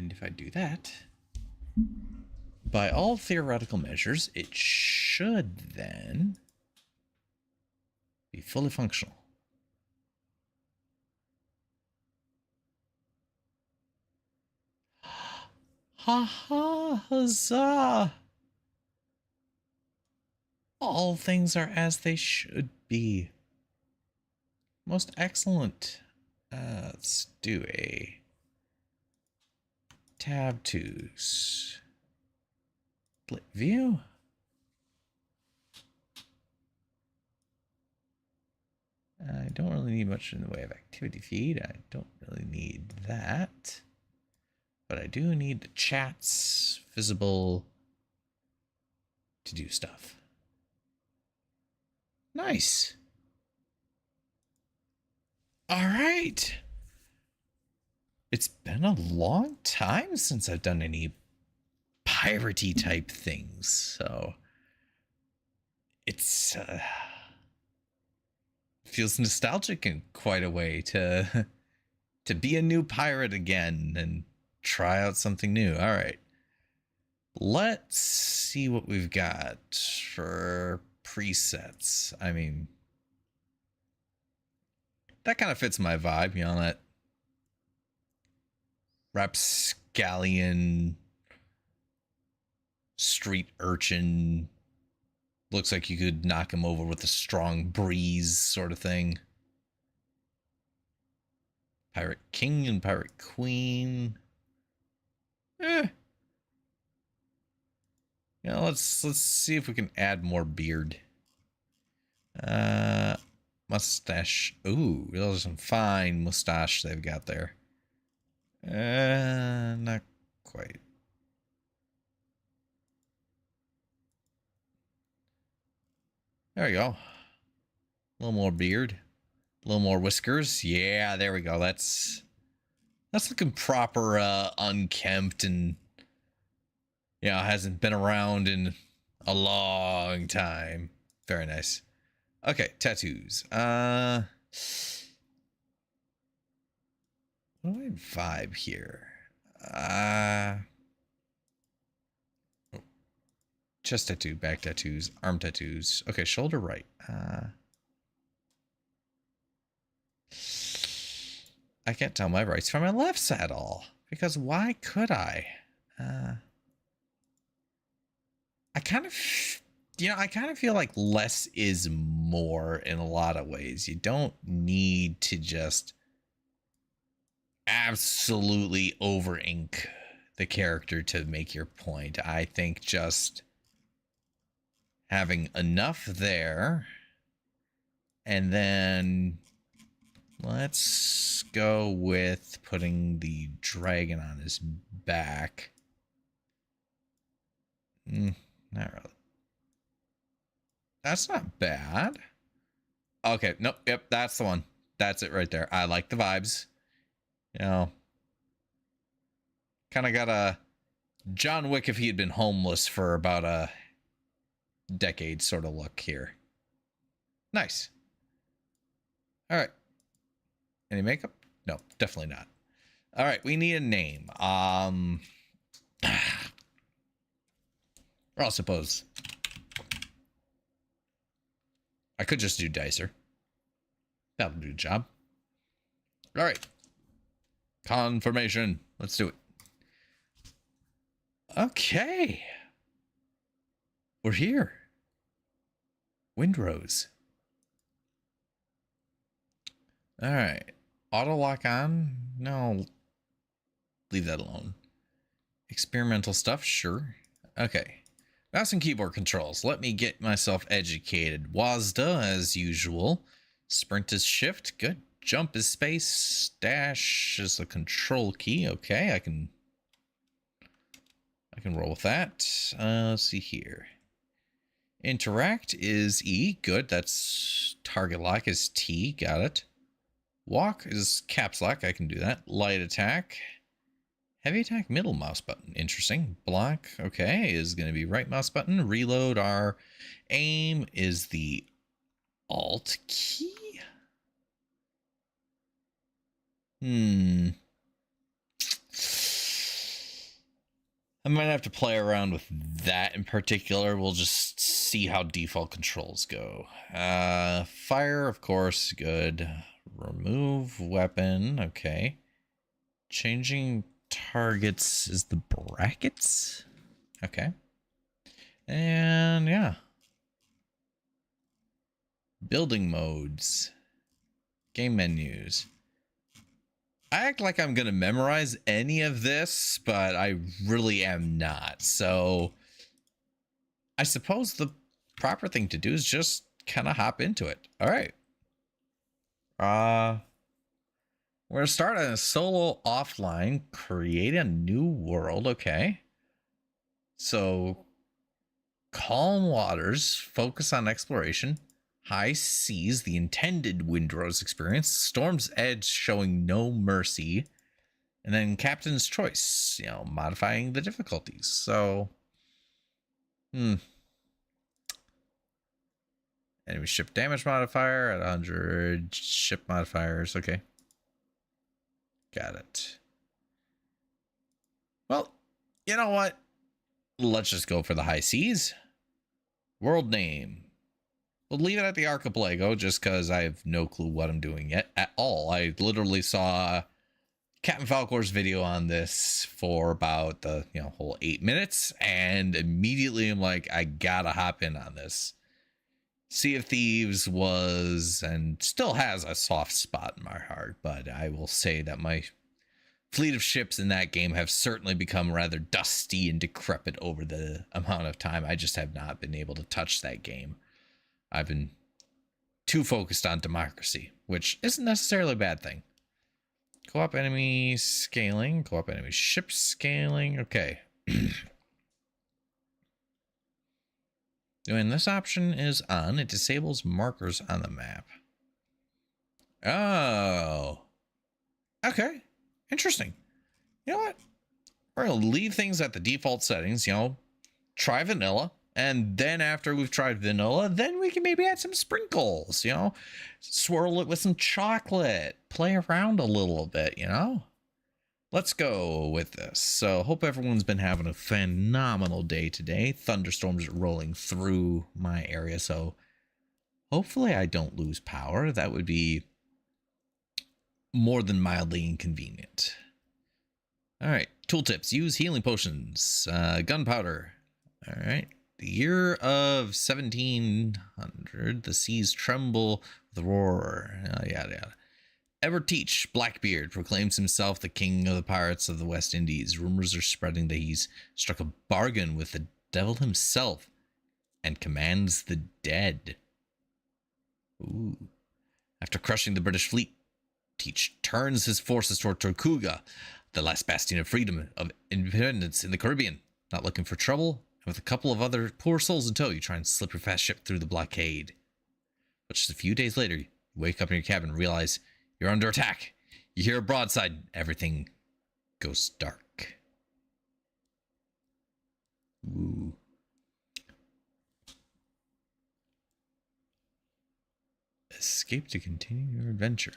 And if I do that, by all theoretical measures, it should then be fully functional. Ha ha, huzzah! All things are as they should be. Most excellent. Let's do a tab 2. Split view. I don't really need much in the way of activity feed. I don't really need that. But I do need the chats visible to do stuff. Nice. All right. It's been a long time since I've done any piratey type things, so it's feels nostalgic in quite a way to be a new pirate again and try out something new. All right, let's see what we've got for presets. I mean, that kind of fits my vibe, you know, that rapscallion street urchin, looks like you could knock him over with a strong breeze sort of thing. Pirate King and Pirate Queen. You know, let's see if we can add more beard. Mustache. Ooh, those are some fine mustache they've got there. Not quite. There we go. A little more beard. A little more whiskers. Yeah, there we go. That's looking proper, unkempt, and, you know, hasn't been around in a long time. Very nice. Okay, tattoos. What do I vibe here? Chest tattoo, back tattoos, arm tattoos. Okay, shoulder right. I can't tell my rights from my lefts at all. Because why could I? I kind of, you know, I kind of feel like less is more in a lot of ways. You don't need to just absolutely over ink the character to make your point. I think just having enough there, and then let's go with putting the dragon on his back. Not really. That's not bad. Okay, nope, yep, that's the one. That's it right there. I like the vibes. You know, kind of got a John Wick if he had been homeless for about a decade sort of look here. Nice. All right. Any makeup? No, definitely not. All right, we need a name. Or I suppose I could just do Dicer. That'll do the job. All right. Confirmation. Let's do it. Okay. We're here. Windrose. All right. Auto lock on? No. Leave that alone. Experimental stuff? Sure. Okay. Mouse and keyboard controls. Let me get myself educated. WASD as usual. Sprint is shift. Good. Jump is space. Dash is a control key. Okay, I can roll with that. Let's see here. Interact is E. Good. That's target lock is T. Got it. Walk is caps lock. I can do that. Light attack. Heavy attack, middle mouse button. Interesting. Block, okay, is going to be right mouse button. Reload, R. Aim is the Alt key. I might have to play around with that in particular. We'll just see how default controls go. Fire, of course, good. Remove weapon, okay. Changing targets is the brackets? Okay. And yeah. Building modes. Game menus. I act like I'm going to memorize any of this, but I really am not. So I suppose the proper thing to do is just kind of hop into it. All right. We're going to start on a solo offline, create a new world. Okay. So calm waters, focus on exploration. High seas, the intended Windrose experience. Storm's edge showing no mercy. And then captain's choice, you know, modifying the difficulties. So, enemy ship damage modifier at 100. Ship modifiers. Okay. Got it. Well, you know what? Let's just go for the high seas. World name. We'll leave it at the archipelago just because I have no clue what I'm doing yet at all. I literally saw Captain Falcor's video on this for about the whole 8 minutes, and immediately I'm like, I gotta hop in on this. Sea of Thieves was and still has a soft spot in my heart, but I will say that my fleet of ships in that game have certainly become rather dusty and decrepit over the amount of time I just have not been able to touch that game. I've been too focused on democracy, which isn't necessarily a bad thing. Co-op enemy scaling, co-op enemy ship scaling. Okay. When this option is on, it disables markers on the map. Oh. Okay. Interesting. You know what? We're going to leave things at the default settings, try vanilla. And then after we've tried vanilla, then we can maybe add some sprinkles, swirl it with some chocolate, play around a little bit, Let's go with this. So hope everyone's been having a phenomenal day today. Thunderstorms are rolling through my area, so hopefully I don't lose power. That would be more than mildly inconvenient. All right, tooltips. Use healing potions, gunpowder. All right. The year of 1700, the seas tremble with roar. Yada, yada. Ever Teach, Blackbeard, proclaims himself the king of the pirates of the West Indies. Rumors are spreading that he's struck a bargain with the devil himself and commands the dead. Ooh. After crushing the British fleet, Teach turns his forces toward Tortuga, the last bastion of freedom, of independence in the Caribbean. Not looking for trouble? And with a couple of other poor souls in tow, you try and slip your fast ship through the blockade. But just a few days later, you wake up in your cabin and realize you're under attack. You hear a broadside, everything goes dark. Ooh. Escape to continue your adventure.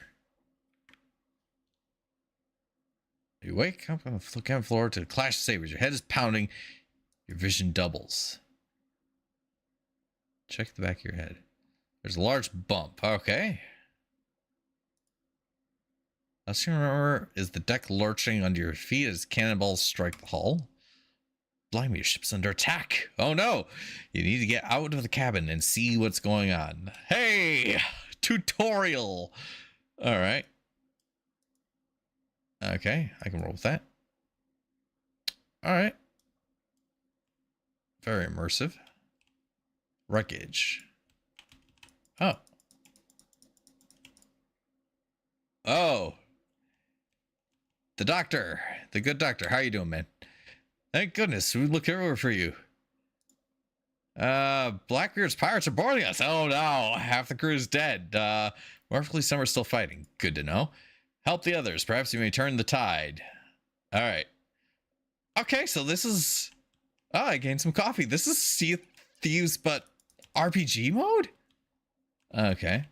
You wake up on the cabin floor to a clash of sabers. Your head is pounding. Your vision doubles. Check the back of your head. There's a large bump. Okay. Last thing you remember is the deck lurching under your feet as cannonballs strike the hull. Blimey, your ship's under attack. Oh no! You need to get out of the cabin and see what's going on. Hey! Tutorial! Alright. Okay, I can roll with that. Alright. Very immersive. Wreckage. Oh. Oh. The doctor. The good doctor. How you doing, man? Thank goodness. We look everywhere for you. Blackbeard's pirates are boarding us. Oh no. Half the crew is dead. Mercifully, some are still fighting. Good to know. Help the others. Perhaps you may turn the tide. Alright. Okay, so this is... Oh, I gained some coffee. This is Sea of Thieves, but RPG mode? Okay.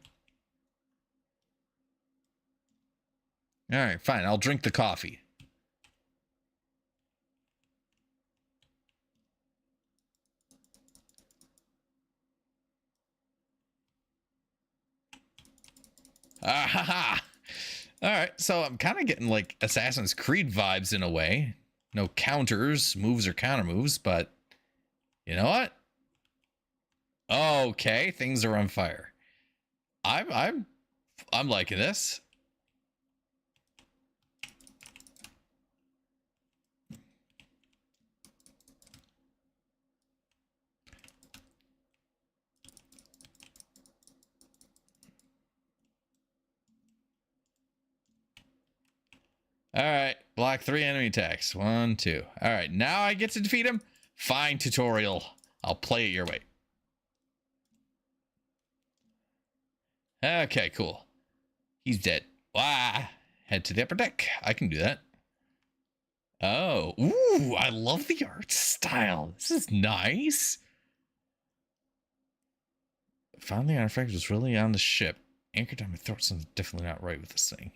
Alright, fine. I'll drink the coffee. Ah, ha, ha. All right, so I'm kind of getting like Assassin's Creed vibes in a way. No counters, moves or counter moves, but you know what? Okay, things are on fire. I'm liking this. All right, block 3 enemy attacks. 1, 2. All right, now I get to defeat him. Fine, tutorial. I'll play it your way. Okay, cool. He's dead. Wah! Head to the upper deck. I can do that. Oh, ooh, I love the art style. This is nice. Found the artifact was really on the ship. Anchored on my throat. Something's definitely not right with this thing.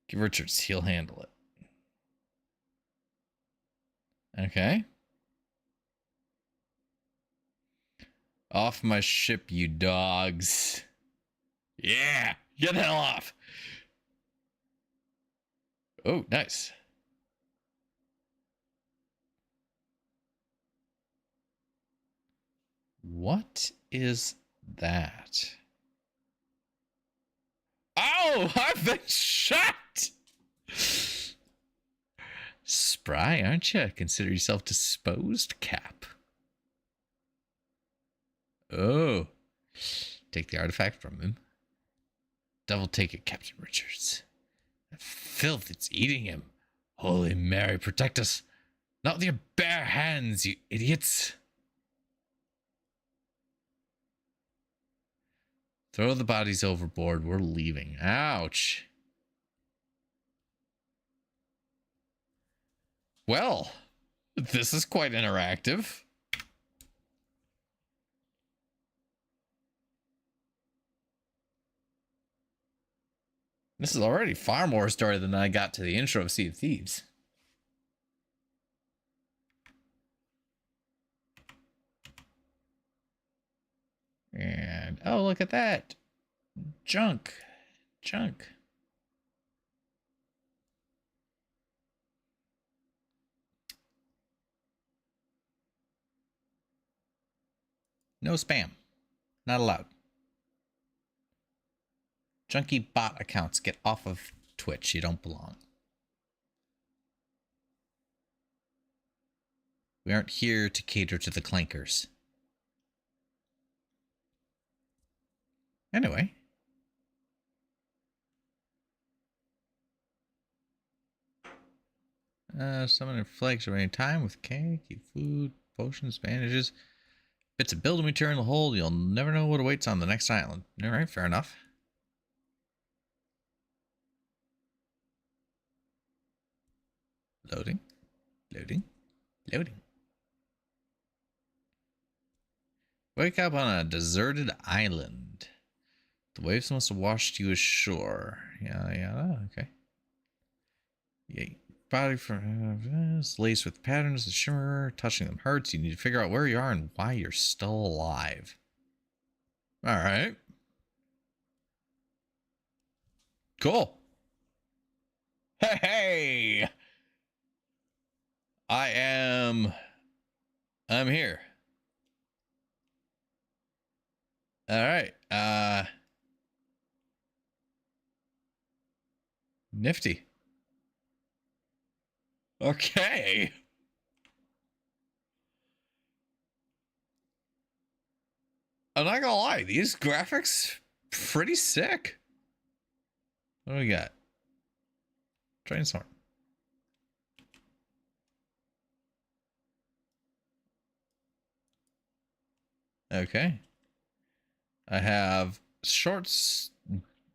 Give Richards. He'll handle it. Okay. Off my ship, you dogs. Yeah, get the hell off. Oh, nice. What is that? Oh, I've been shot! Spry, aren't you? Consider yourself disposed, Cap. Oh. Take the artifact from him. Devil take it, Captain Richards. The filth, it's eating him. Holy Mary, protect us. Not with your bare hands, you idiots. Throw the bodies overboard. We're leaving. Ouch. Well, this is quite interactive. This is already far more story than I got to the intro of Sea of Thieves. And, oh, look at that. Junk. Junk. No spam. Not allowed. Junky bot accounts, get off of Twitch. You don't belong. We aren't here to cater to the clankers. Anyway. Summon flags at any time with cake, food, potions, bandages, bits of building material in the hold. You'll never know what awaits on the next island. Alright, fair enough. Loading. Loading. Loading. Wake up on a deserted island. The waves must have washed you ashore. Yeah, okay. Yay. Body from laced with patterns of shimmer. Touching them hurts. You need to figure out where you are and why you're still alive. Alright. Cool. Hey! I'm here. Alright. Nifty. Okay. I'm not gonna lie, these graphics pretty sick. What do we got? Transform. Okay. I have short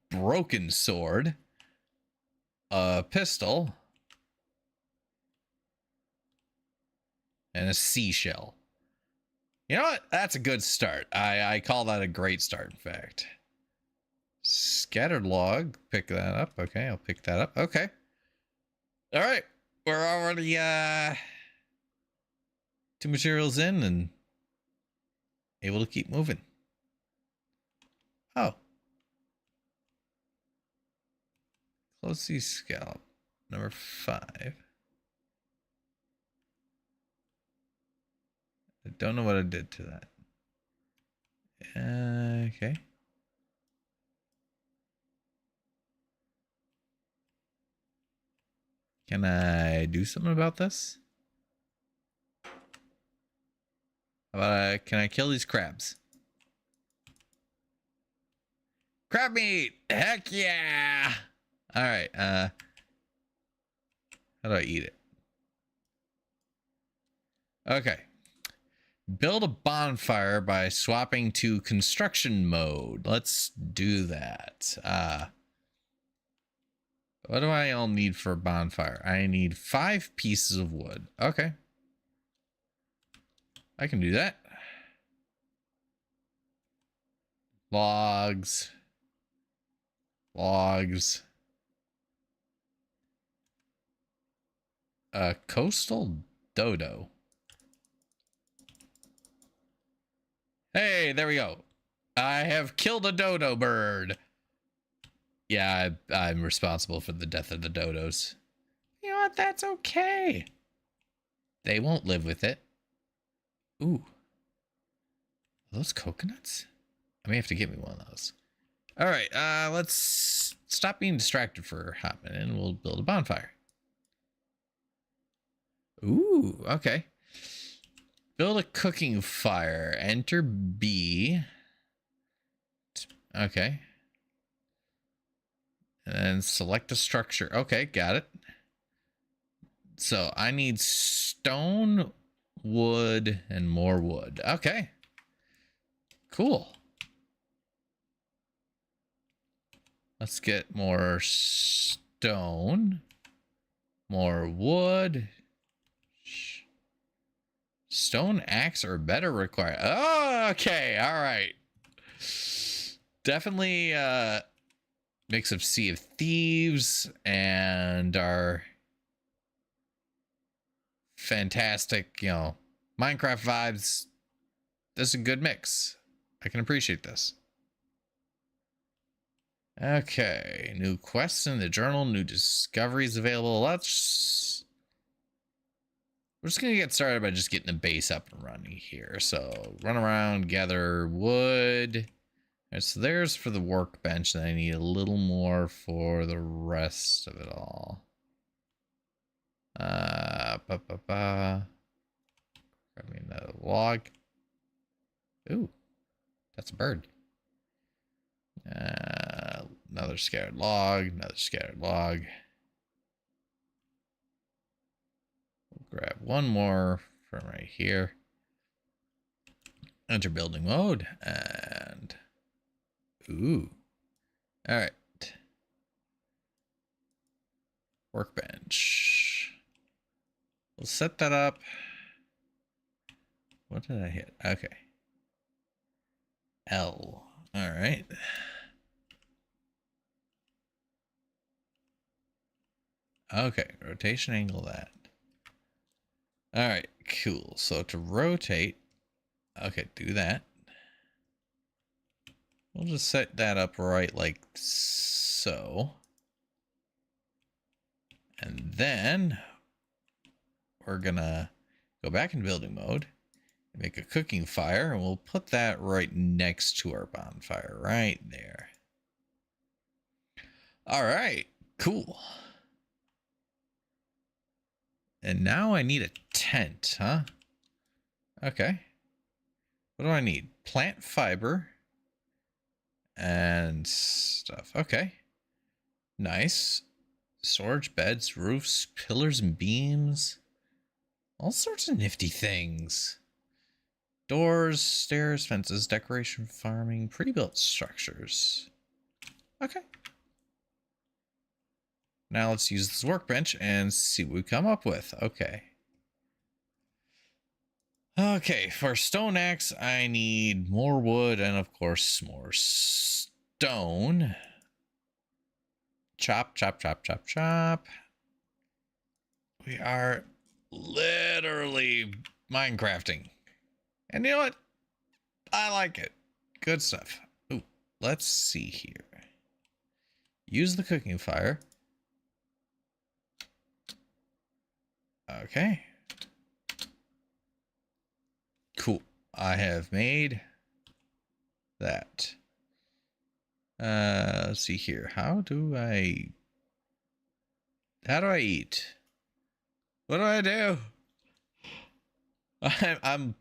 broken sword, a pistol, and a seashell. You know what? That's a good start. I call that a great start, in fact. Scattered log. Pick that up. Okay, I'll pick that up. Okay. All right. We're already 2 materials in and able to keep moving. Oh. Slow sea scallop. Number 5. I don't know what I did to that. Okay. Can I do something about this? How about can I kill these crabs? Crab meat! Heck yeah! Alright, how do I eat it? Okay. Build a bonfire by swapping to construction mode. Let's do that. What do I all need for a bonfire? I need 5 pieces of wood. Okay. I can do that. Logs. Logs. Coastal dodo. Hey, there we go. I have killed a dodo bird. Yeah, I'm responsible for the death of the dodos. You know what? That's okay. They won't live with it. Ooh. Are those coconuts? I may have to get me one of those. All right, let's stop being distracted for a hot minute and we'll build a bonfire. Ooh, okay. Build a cooking fire. Enter B. Okay. And then select a structure. Okay, got it. So I need stone, wood, and more wood. Okay. Cool. Let's get more stone, more wood. Stone axe or better required. Oh, okay. All right. Definitely mix of Sea of Thieves and our fantastic, you know, Minecraft vibes. This is a good mix. I can appreciate this. Okay, new quests in the journal, new discoveries available. We're just gonna get started by just getting the base up and running here. So run around, gather wood. All right, so there's for the workbench, and I need a little more for the rest of it all. Grab me another log. Ooh, that's a bird. Another scattered log, another scattered log. We'll grab one more from right here. Enter building mode and ooh. All right. Workbench. We'll set that up. What did I hit? Okay. L. All right. Okay, rotation angle that. All right, cool. So to rotate, okay, do that. We'll just set that up right like so. And then we're gonna go back in building mode, make a cooking fire, and we'll put that right next to our bonfire, right there. All right, cool. And now I need a tent, huh? Okay. What do I need? Plant fiber and stuff. Okay. Nice. Storage beds, roofs, pillars and beams. All sorts of nifty things. Doors, stairs, fences, decoration, farming, pre-built structures. Okay. Now let's use this workbench and see what we come up with. Okay. Okay, for stone axe, I need more wood and, of course, more stone. Chop, chop, chop, chop, chop. We are literally Minecrafting. And you know what? I like it. Good stuff. Ooh, let's see here. Use the cooking fire. Okay. Cool. I have made that. Let's see here. How do I eat? What do I do? I'm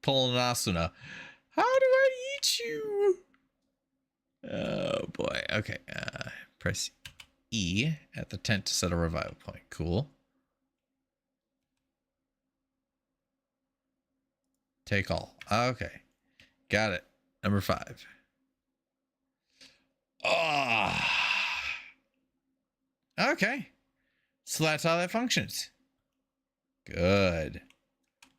pulling an asuna. How do I eat you? Oh boy. Okay. Press E at the tent to set a revival point. Cool. Take all. Okay. Got it. Number 5. Ah. Okay. So that's how that functions. Good.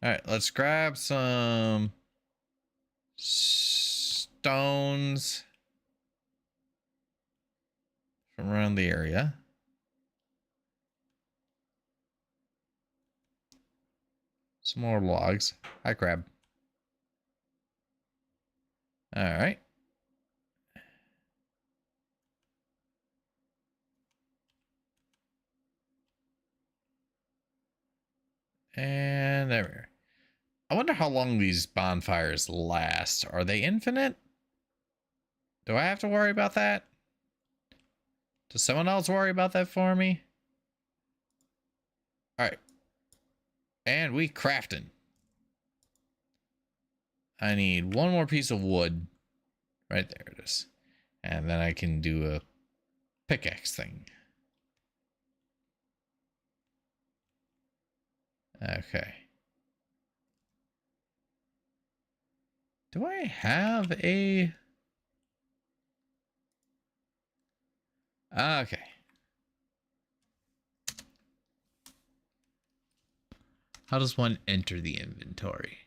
All right, let's grab some stones from around the area. Some more logs. Hi, crab. All right. And there we are. I wonder how long these bonfires last. Are they infinite? Do I have to worry about that? Does someone else worry about that for me? All right. And we crafting. I need one more piece of wood. Right there it is. And then I can do a pickaxe thing. Okay. Do I have a... Okay. How does one enter the inventory?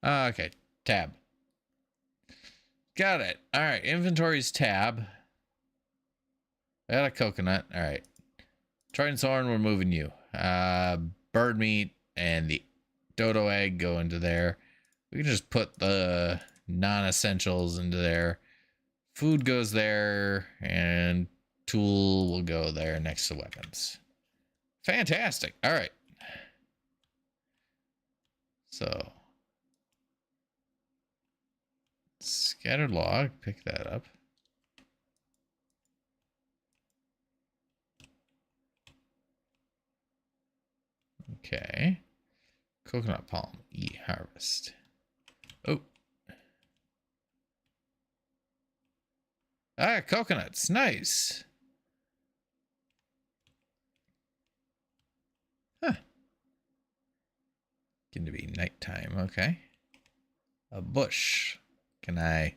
Okay. Tab. Got it. All right. Inventory's tab. I got a coconut. All right. Trident's horn, we're moving you. Bird meat and the dodo egg go into there. We can just put the non-essentials into there. Food goes there, and tool will go there next to weapons. Fantastic. All right. So, scattered log, pick that up. Okay. Coconut palm, E harvest. Oh. Ah, coconuts. Nice. Huh. Going to be nighttime. Okay. A bush. Can I...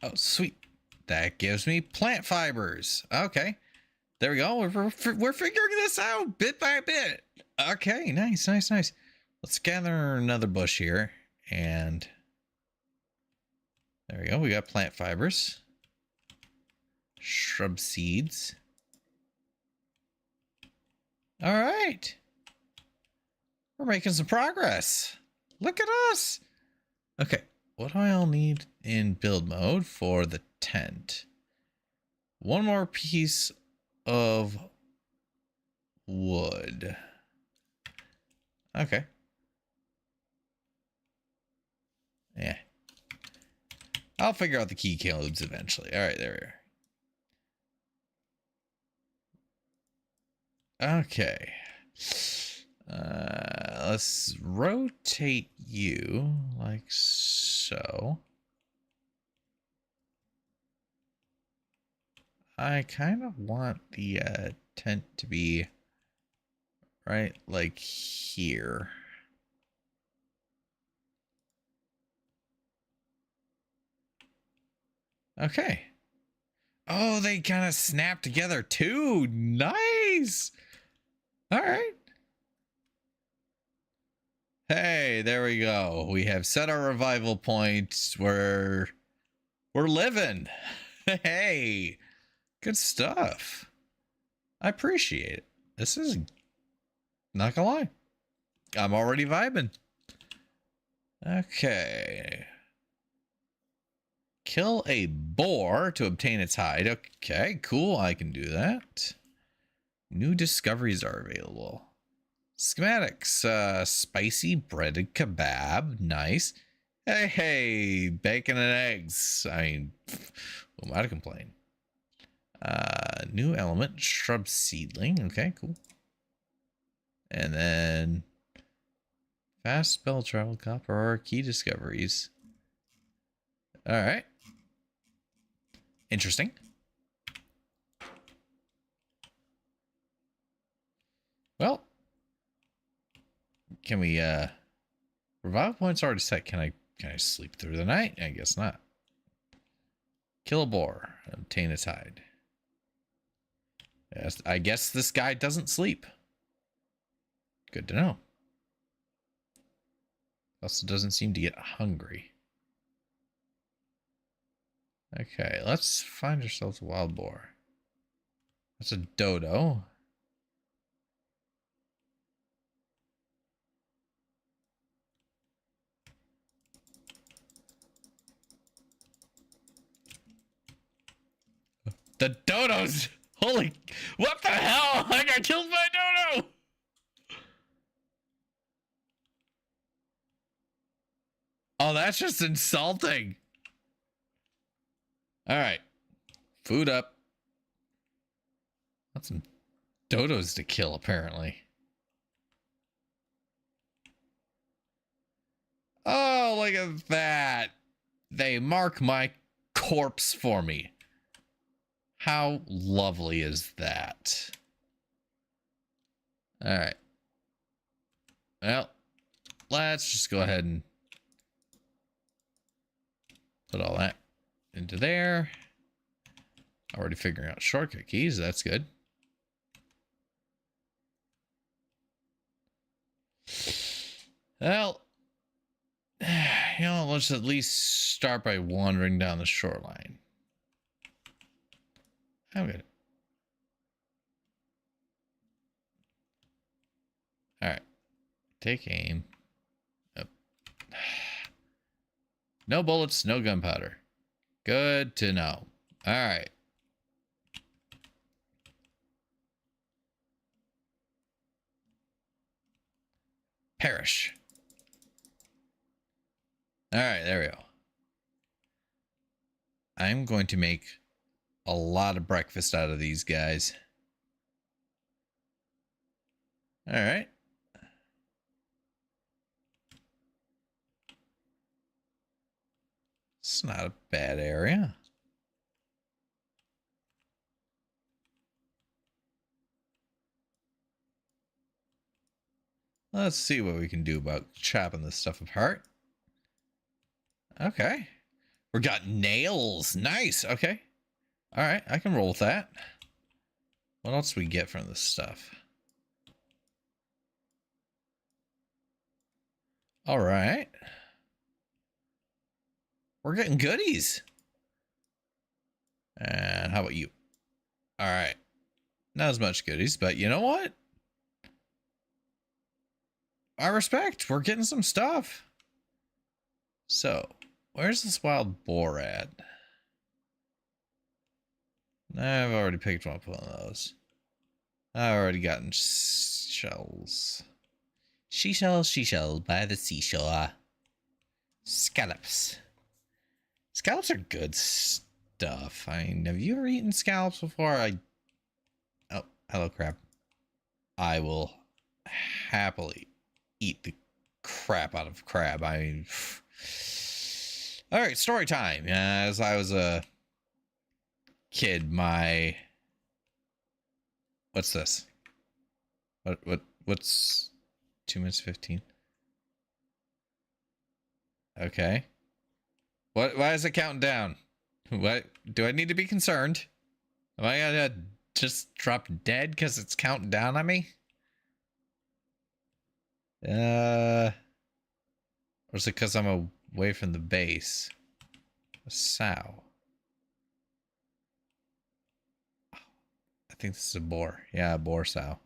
Oh, sweet. That gives me plant fibers. Okay. There we go. We're figuring this out bit by bit. Okay, nice, nice, nice. Let's gather another bush here. And there we go. We got plant fibers. Shrub seeds. All right. We're making some progress. Look at us. Okay. What do I all need in build mode for the tent? One more piece of wood. Okay. Yeah. I'll figure out the key cubes eventually. All right, there we are. Okay. Let's rotate you like so. I kind of want the tent to be right like here. Okay. Oh, they kind of snap together too. Nice. All right. Hey, there we go. We have set our revival points. We're living. Hey, good stuff. I appreciate it. This is not gonna lie. I'm already vibing. Okay. Kill a boar to obtain its hide. Okay, cool. I can do that. New discoveries are available. Schematics. Spicy breaded kebab. Nice. Hey, bacon and eggs. I mean, who am I to complain? New element. Shrub seedling. Okay, cool. And then fast spell travel copper or key discoveries. All right. Interesting. Well, can we revival points already set? Can I sleep through the night? I guess not. Kill a boar. Obtain its hide. Yes, I guess this guy doesn't sleep. Good to know. Also doesn't seem to get hungry. Okay, let's find ourselves a wild boar. That's a dodo. The dodos! Holy, what the hell? I got killed by a dodo! Oh, that's just insulting. All right, food up. Got some dodos to kill, apparently. Oh, look at that. They mark my corpse for me. How lovely is that? All right. Well, let's just go ahead and put all that into there. Already figuring out shortcut keys. That's good. Well, you know, let's at least start by wandering down the shoreline. I'm good. All right. Take aim. Yep. No bullets, no gunpowder. Good to know. All right. Perish. All right, there we go. I'm going to make a lot of breakfast out of these guys. All right. It's not a bad area. Let's see what we can do about chopping this stuff apart. Okay. We got nails. Nice. Okay. All right. I can roll with that. What else do we get from this stuff? All right. We're getting goodies. And how about you? All right. Not as much goodies, but you know what? I respect. We're getting some stuff. So, where's this wild boar at? I've already picked up one of those. I've already gotten shells. She-shell by the seashore. Scallops. Scallops are good stuff. I mean, have you ever eaten scallops before? Oh, hello, crab. I will happily eat the crap out of crab. I mean, all right, story time. As I was a kid, what's this? What's 2 minutes 15? Okay. Why is it counting down? What do I need to be concerned? Am I gonna just drop dead because it's counting down on me? Or is it because I'm away from the base? A sow. I think this is a boar. Yeah, a boar sow.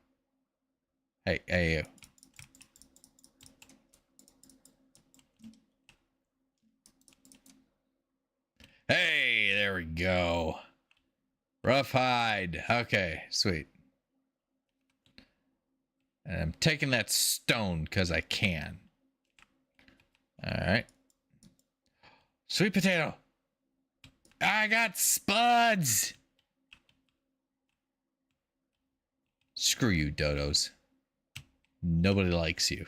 Hey, you. we go. Rough hide. Okay, sweet. And I'm taking that stone because I can. All right. Sweet potato. I got spuds. Screw you, dodos. Nobody likes you.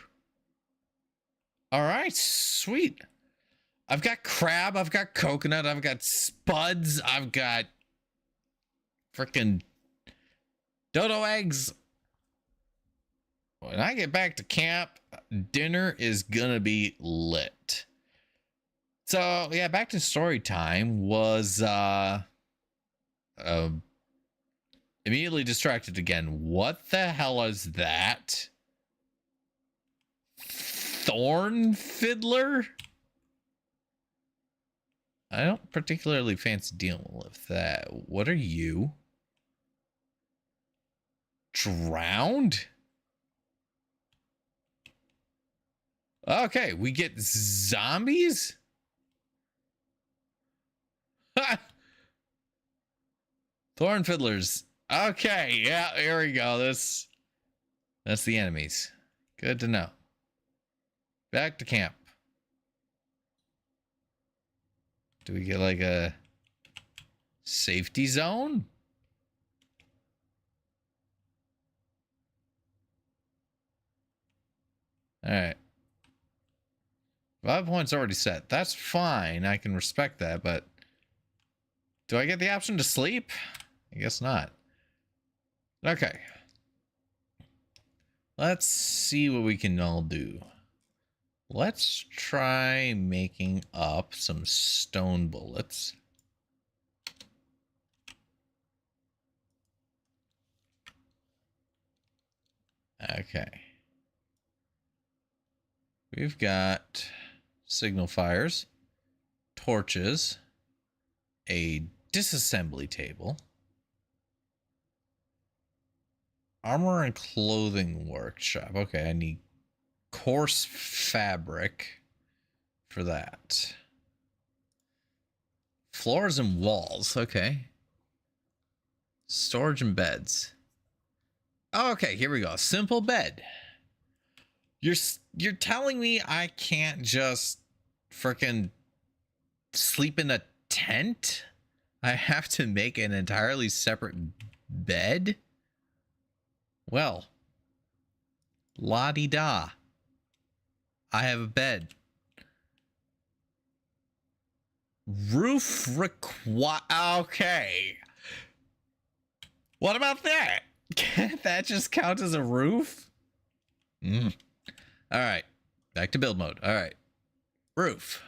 All right, sweet. I've got crab. I've got coconut. I've got spuds. I've got freaking dodo eggs. When I get back to camp, dinner is gonna be lit. So yeah, back to story time. Was immediately distracted again. What the hell is that? Thorn fiddler? I don't particularly fancy dealing with that. What are you? Drowned? Okay, we get zombies? Thorn fiddlers. Okay, yeah, here we go. That's the enemies. Good to know. Back to camp. Do we get like a safety zone? All right. 5 points already set. That's fine. I can respect that, but do I get the option to sleep? I guess not. Okay. Let's see what we can all do. Let's try making up some stone bullets. Okay. We've got signal fires, torches, a disassembly table, armor and clothing workshop. Okay, I need coarse fabric for that. Floors and walls. Okay. Storage and beds. Okay, here we go. Simple bed. You're telling me I can't just frickin' sleep in a tent? I have to make an entirely separate bed? Well, la-di-da. I have a bed. Roof require. Okay. What about that? Can't that just count as a roof? All right. Back to build mode. All right. Roof.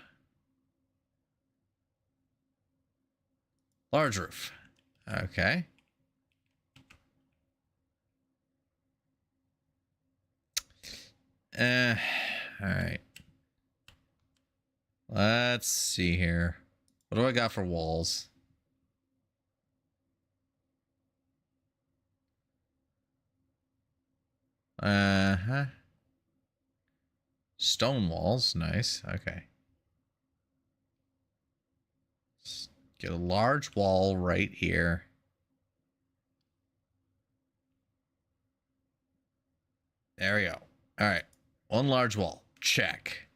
Large roof. Okay. All right. Let's see here. What do I got for walls? Uh-huh. Stone walls. Nice. Okay. Let's get a large wall right here. There we go. All right. One large wall. Check.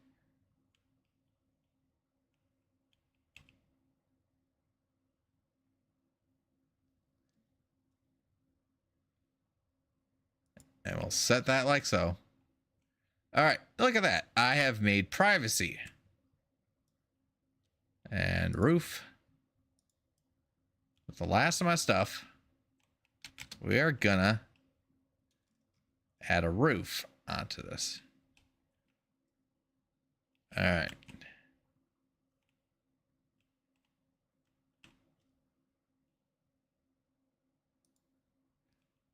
And we'll set that like so. All right, look at that. I have made privacy. And roof. With the last of my stuff, we are gonna add a roof onto this. All right.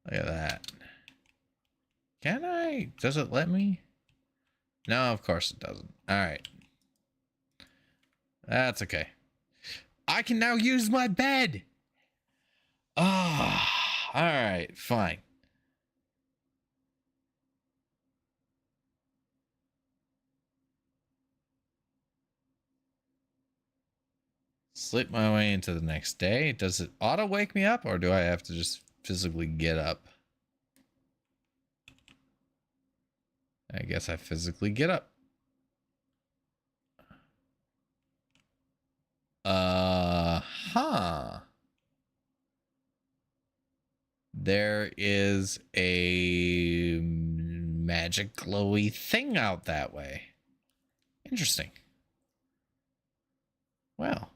Look at that. Can I? Does it let me? No, of course it doesn't. All right. That's okay. I can now use my bed. Ah, all right, fine. sleep my way into the next day. Does it auto wake me up, or do I have to just physically get up? I guess I physically get up. Huh. There is a magic glowy thing out that way. Interesting. Well.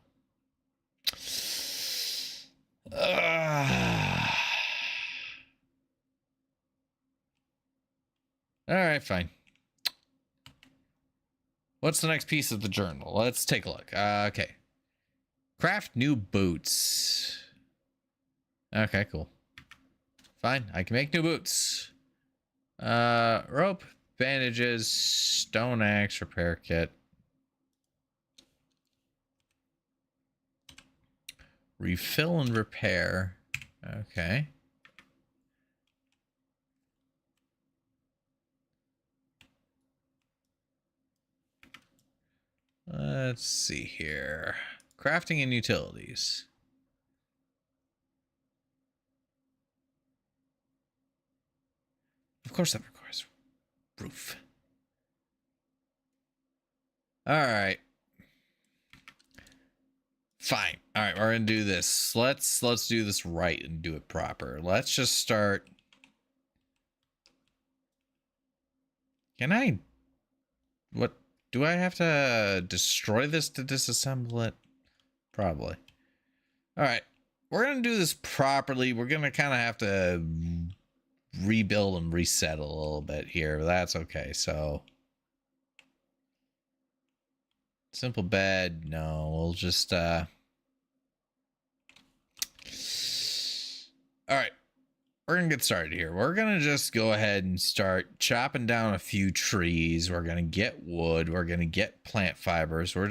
All right, fine. What's the next piece of the journal? Let's take a look. Okay. Craft new boots. Okay, cool. Fine, I can make new boots. Rope, bandages, stone axe, repair kit. Refill and repair. Okay. Let's see here. Crafting and utilities. Of course that requires roof. All right. Fine. All right, we're gonna do this. Let's do this right and do it proper. Let's just start. Can I? What do I have to destroy this to disassemble it? Probably. All right, we're gonna do this properly. We're gonna kind of have to rebuild and reset a little bit here. That's okay. So simple bed. No, we'll just all right, we're gonna get started here. We're gonna just go ahead and start chopping down a few trees. We're gonna get wood. We're gonna get plant fibers. We're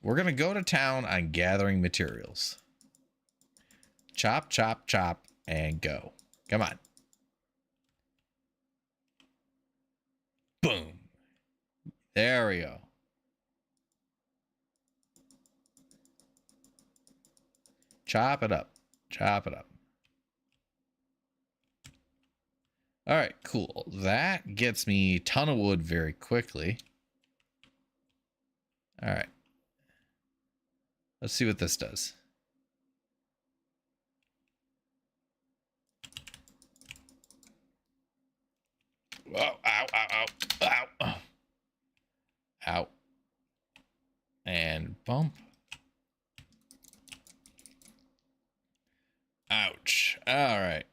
gonna go to town on gathering materials. Chop, chop, chop, and go. Come on. Boom. There we go. Chop it up. Chop it up. All right, cool. That gets me a ton of wood very quickly. All right. Let's see what this does. Whoa, ow, ow, ow, ow. Ow. And bump. Ouch. All right.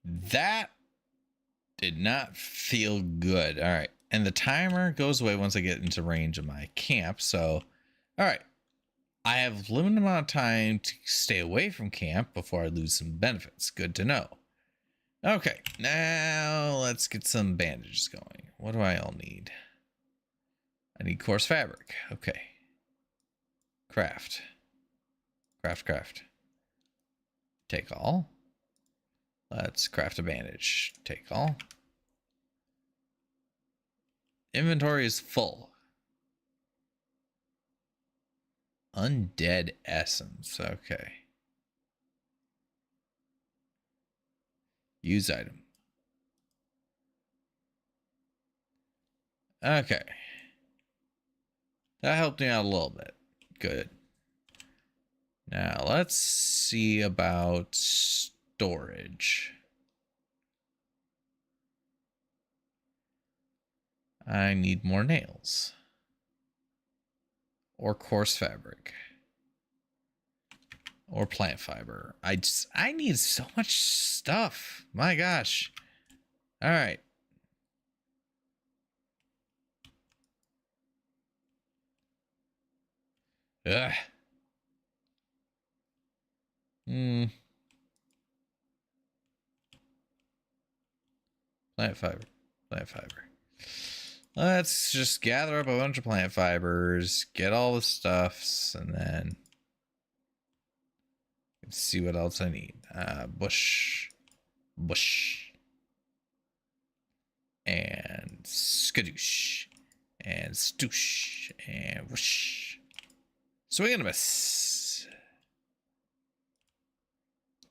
That did not feel good. All right. And the timer goes away once I get into range of my camp. So, all right. I have limited amount of time to stay away from camp before I lose some benefits. Good to know. Okay. Now let's get some bandages going. What do I all need? I need coarse fabric. Okay. Craft. Craft. Take all. Let's craft a bandage. Take all. Inventory is full. Undead essence. Okay. Use item. Okay. That helped me out a little bit. Good. Now let's see about storage. I need more nails. Or coarse fabric. Or plant fiber. I need so much stuff. My gosh. All right. Ugh. Plant fiber. Let's just gather up a bunch of plant fibers, get all the stuffs, and then let's see what else I need. Bush. And skadoosh. And stoosh. And whoosh. Swing and a miss.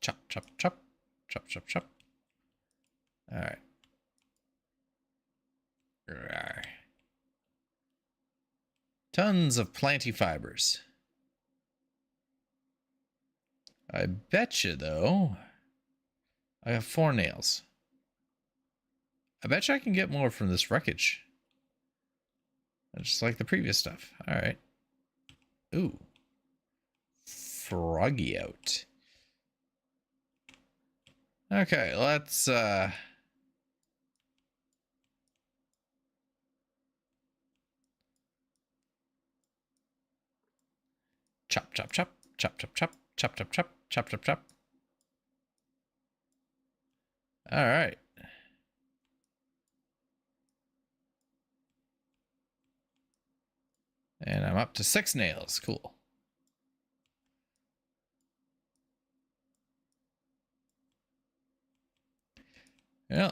Chop, chop, chop. Chop, chop, chop. All right. Rawr. Tons of planty fibers. I bet you, though, I have 4 nails. I bet you I can get more from this wreckage. Just like the previous stuff. All right. Ooh. Froggy out. Okay, let's chop, chop, chop, chop, chop, chop, chop, chop, chop, chop, chop, chop. All right. And I'm up to 6 nails. Cool. Yeah.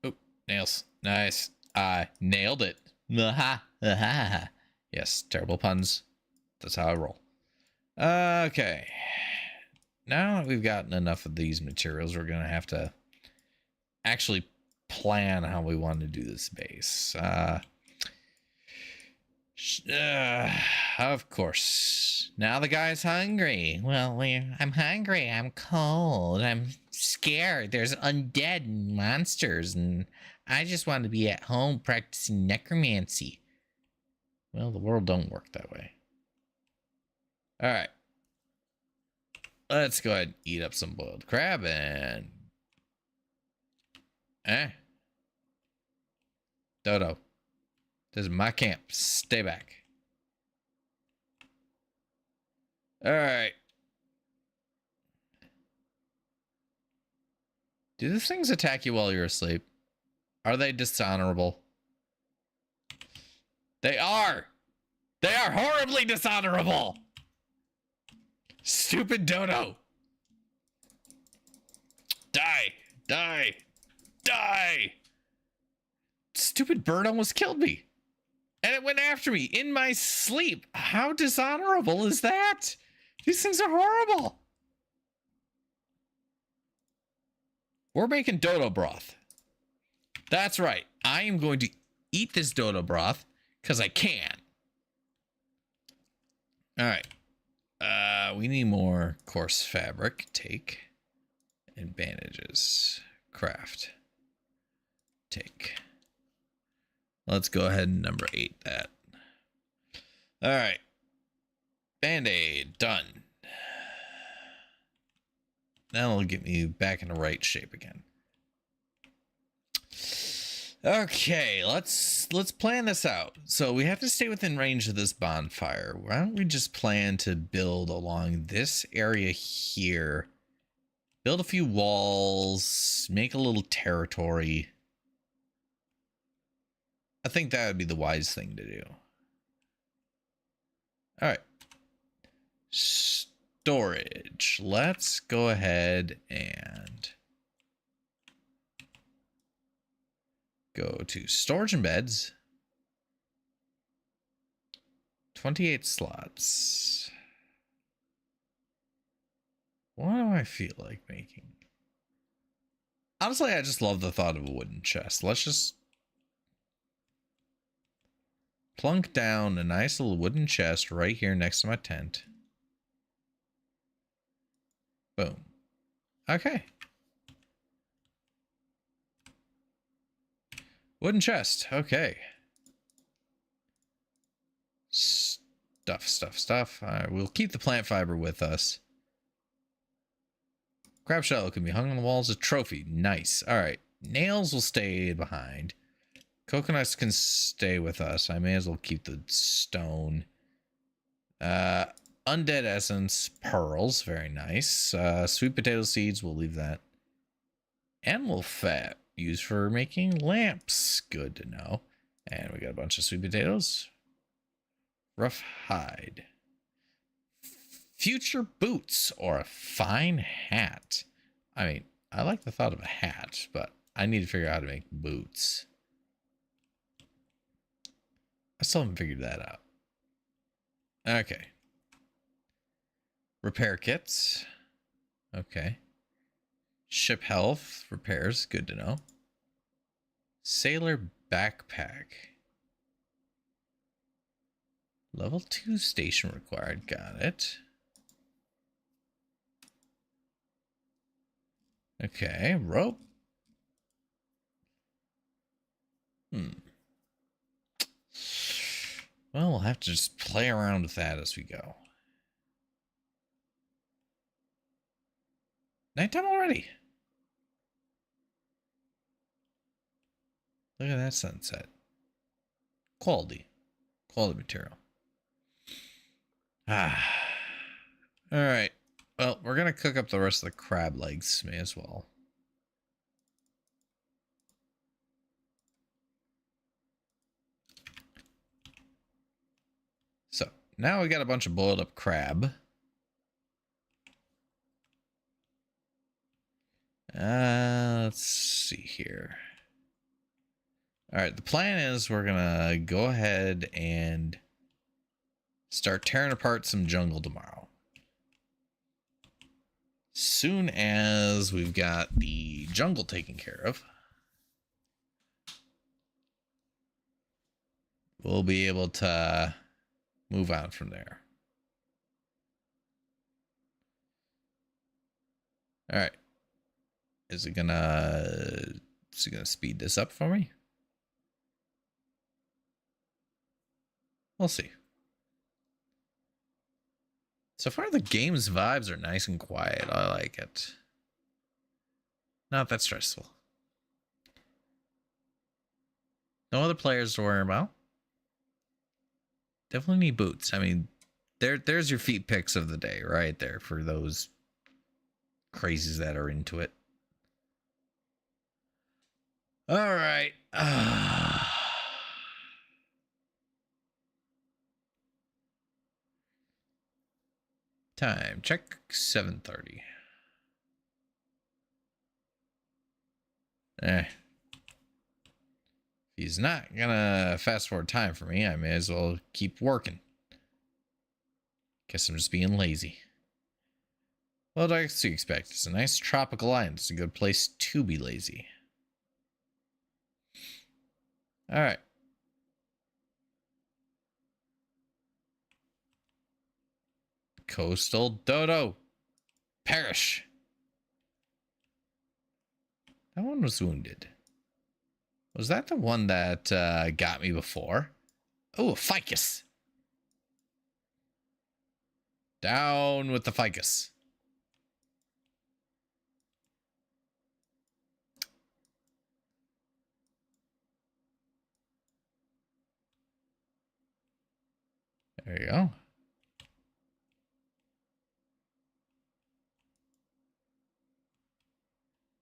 Oh, nails. Nice. I nailed it. Yes, terrible puns. That's how I roll. Okay. Now that we've gotten enough of these materials, we're going to have to actually plan how we want to do this base. Of course. Now the guy's hungry. Well, I'm hungry. I'm cold. I'm scared. There's undead monsters, and I just want to be at home practicing necromancy. Well, the world don't work that way. All right. Let's go ahead and eat up some boiled crab and... Dodo. This is my camp. Stay back. All right. Do these things attack you while you're asleep? Are they dishonorable? They are. They are horribly dishonorable. Stupid dodo. Die. Die. Die. Stupid bird almost killed me. And it went after me in my sleep. How dishonorable is that? These things are horrible. We're making dodo broth. That's right. I am going to eat this dodo broth because I can. All right. We need more coarse fabric. Take. And bandages. Craft. Take. Let's go ahead and number 8 that. All right. Band-Aid. Done. That'll get me back in the right shape again. Okay, let's plan this out. So we have to stay within range of this bonfire. Why don't we just plan to build along this area here? Build a few walls, make a little territory. I think that would be the wise thing to do. All right. Storage. Let's go ahead and go to storage and beds. 28 slots. What do I feel like making? Honestly, I just love the thought of a wooden chest. Let's just plunk down a nice little wooden chest right here next to my tent. Boom. Okay. Wooden chest. Okay. Stuff. We'll keep the plant fiber with us. Crab shell can be hung on the walls as a trophy. Nice. All right. Nails will stay behind. Coconuts can stay with us. I may as well keep the stone. Undead essence. Pearls. Very nice. Sweet potato seeds. We'll leave that. Animal fat. Used for making lamps. Good to know. And we got a bunch of sweet potatoes. Rough hide. Future boots or a fine hat. I mean, I like the thought of a hat, but I need to figure out how to make boots. I still haven't figured that out. Okay. Repair kits. Okay. Ship health repairs. Good to know. Sailor backpack. Level 2 station required. Got it. Okay. Rope. Well, we'll have to just play around with that as we go. Nighttime already. Look at that sunset. Quality. Quality material. Ah. Alright. Well, we're going to cook up the rest of the crab legs. May as well. So, now we got a bunch of boiled up crab. Let's see here. Alright, the plan is we're going to go ahead and start tearing apart some jungle tomorrow. Soon as we've got the jungle taken care of, we'll be able to move on from there. All right. Is it gonna speed this up for me? We'll see. So far, the game's vibes are nice and quiet. I like it. Not that stressful. No other players to worry about. Definitely need boots. I mean, there's your feet picks of the day right there for those crazies that are into it. All right. Time check 7:30. If he's not gonna fast forward time for me, I may as well keep working. Guess I'm just being lazy. What I expect? It's a nice tropical island. It's a good place to be lazy. All right. Coastal dodo. Perish. That one was wounded. Was that the one that got me before? Oh, a ficus. Down with the ficus. There you go.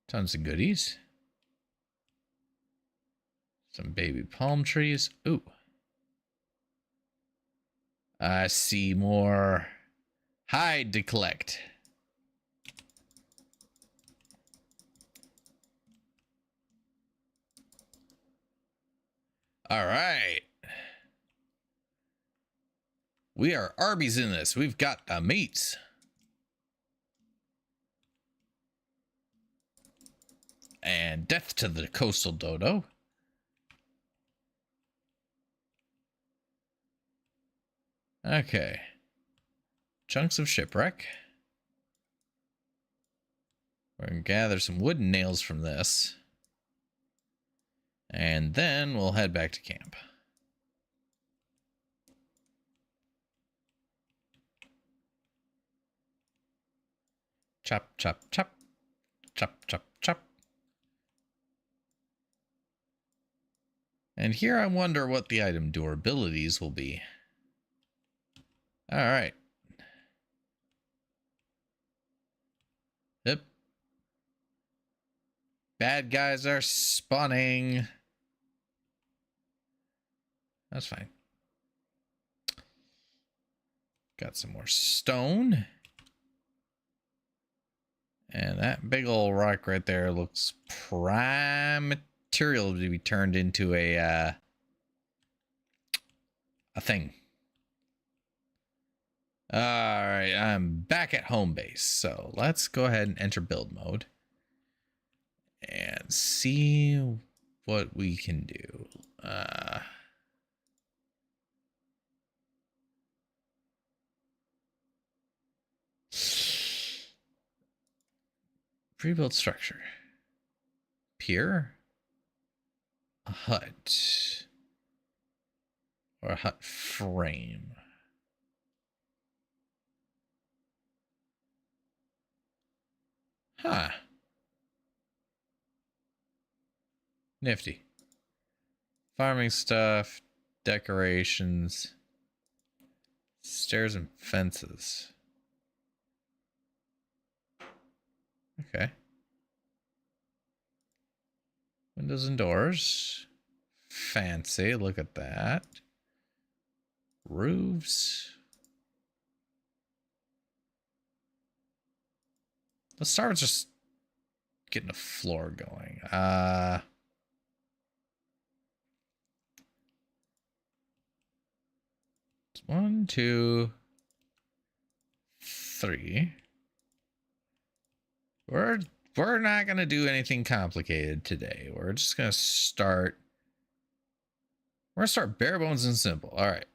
Tons of goodies. Some baby palm trees. Ooh. I see more hide to collect. All right. We are Arby's in this. We've got meats. And death to the coastal dodo. Okay. Chunks of shipwreck. We're going to gather some wooden nails from this. And then we'll head back to camp. Chop, chop, chop. Chop, chop, chop. And here I wonder what the item durabilities will be. All right. Yep. Bad guys are spawning. That's fine. Got some more stone. And that big old rock right there looks prime material to be turned into a a thing. All right, I'm back at home base. So let's go ahead and enter build mode and see what we can do. Pre-built structure. Pier. A hut. Or a hut frame. Huh. Nifty. Farming stuff. Decorations. Stairs and fences. Okay. Windows and doors. Fancy. Look at that. Roofs. Let's start with just getting a floor going. 1, 2, 3. We're not gonna do anything complicated today. We're just gonna start. We're gonna start bare bones and simple. All right.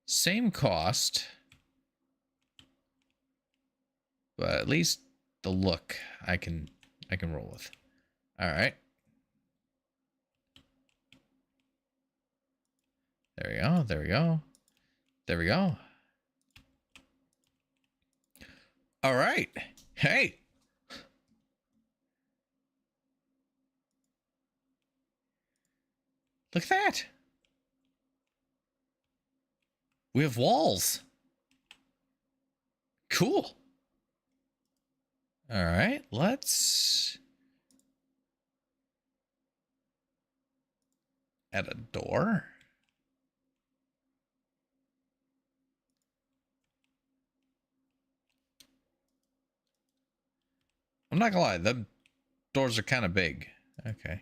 Same cost, but at least the look I can roll with. All right. There we go. There we go. There we go. All right. Hey. Look at that. We have walls. Cool. All right. Let's add a door. I'm not gonna lie, the doors are kind of big. Okay.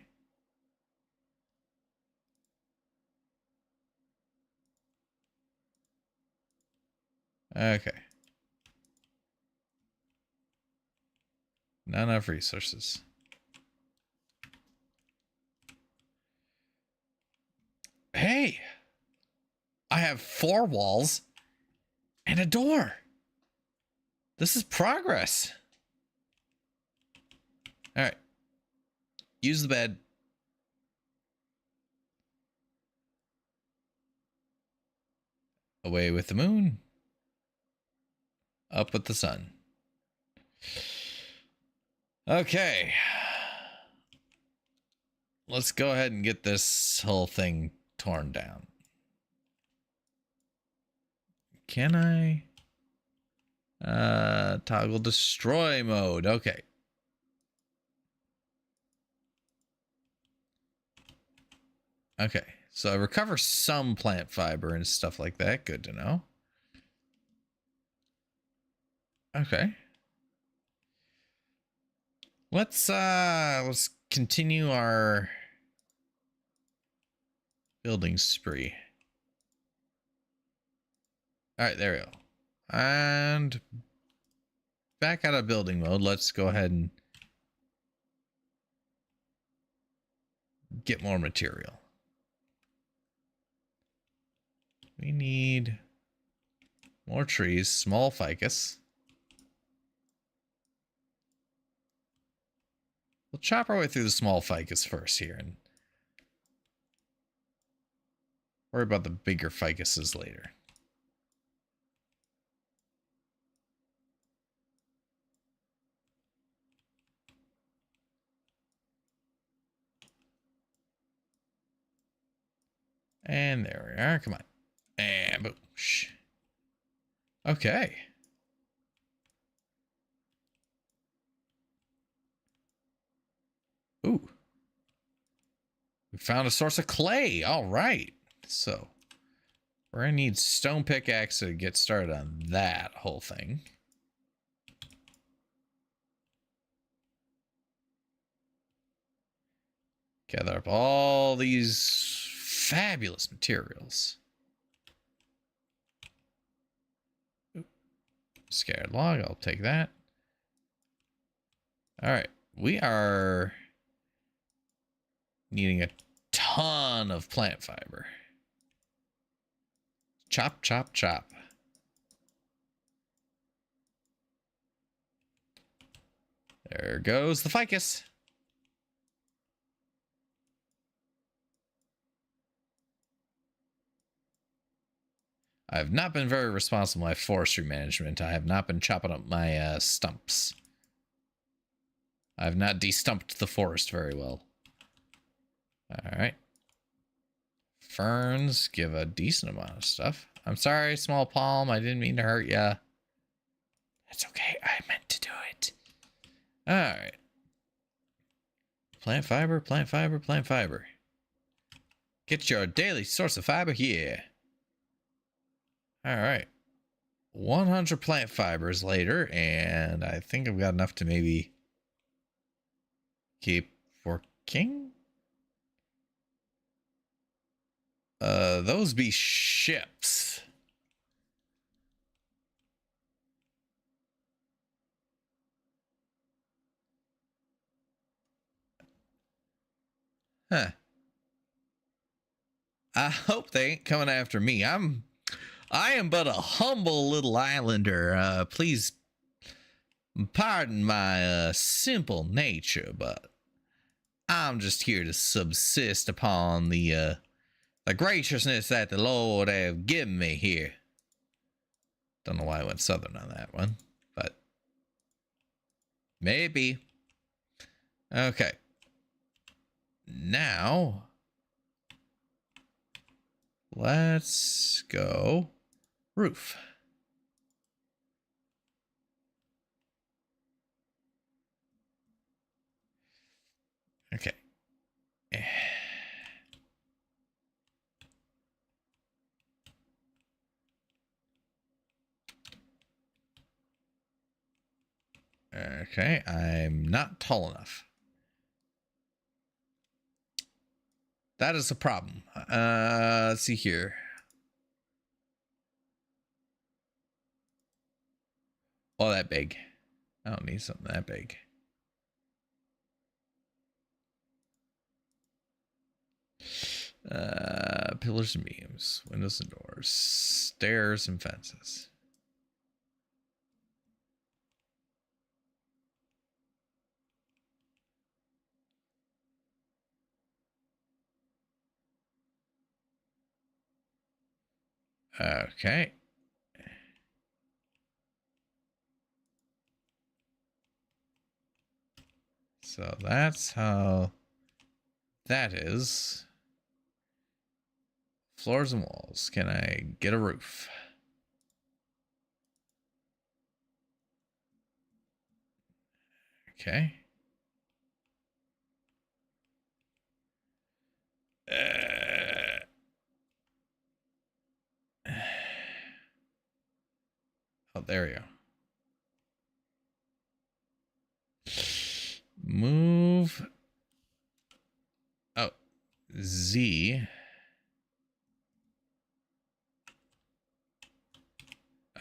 Okay. Not enough resources. Hey! I have 4 walls and a door. This is progress. All right. Use the bed. Away with the moon. Up with the sun. Okay. Let's go ahead and get this whole thing torn down. Can I? Toggle destroy mode. Okay. Okay. So I recover some plant fiber and stuff like that. Good to know. Okay. Let's continue our building spree. All right, there we go. And back out of building mode. Let's go ahead and get more material. We need more trees, small ficus. We'll chop our way through the small ficus first here and worry about the bigger ficuses later. And there we are. Come on. And boom. Shh. Okay. Ooh. We found a source of clay. All right. So we're going to need stone pickaxe to get started on that whole thing. Gather up all these fabulous materials. Scared log, I'll take that. All right, we are needing a ton of plant fiber. Chop, chop, chop. There goes the ficus. I have not been very responsible with my forestry management. I have not been chopping up my stumps. I have not de-stumped the forest very well. Alright. Ferns give a decent amount of stuff. I'm sorry, small palm. I didn't mean to hurt ya. That's okay. I meant to do it. Alright. Plant fiber, plant fiber, plant fiber. Get your daily source of fiber here. Alright. 100 plant fibers later, and I think I've got enough to maybe keep working. Those be ships. Huh. I hope they ain't coming after me. I am but a humble little islander. Please pardon my simple nature, but I'm just here to subsist upon the graciousness that the Lord have given me here. Don't know why I went southern on that one, but maybe. Okay. Now, let's go roof. Okay. Okay, I'm not tall enough. That is a problem. Let's see here. Oh, that big. I don't need something that big. Pillars and beams, windows and doors, stairs and fences. Okay. So that's how that is. Floors and walls. Can I get a roof? Okay. Oh, there we go. Move. Oh, Z.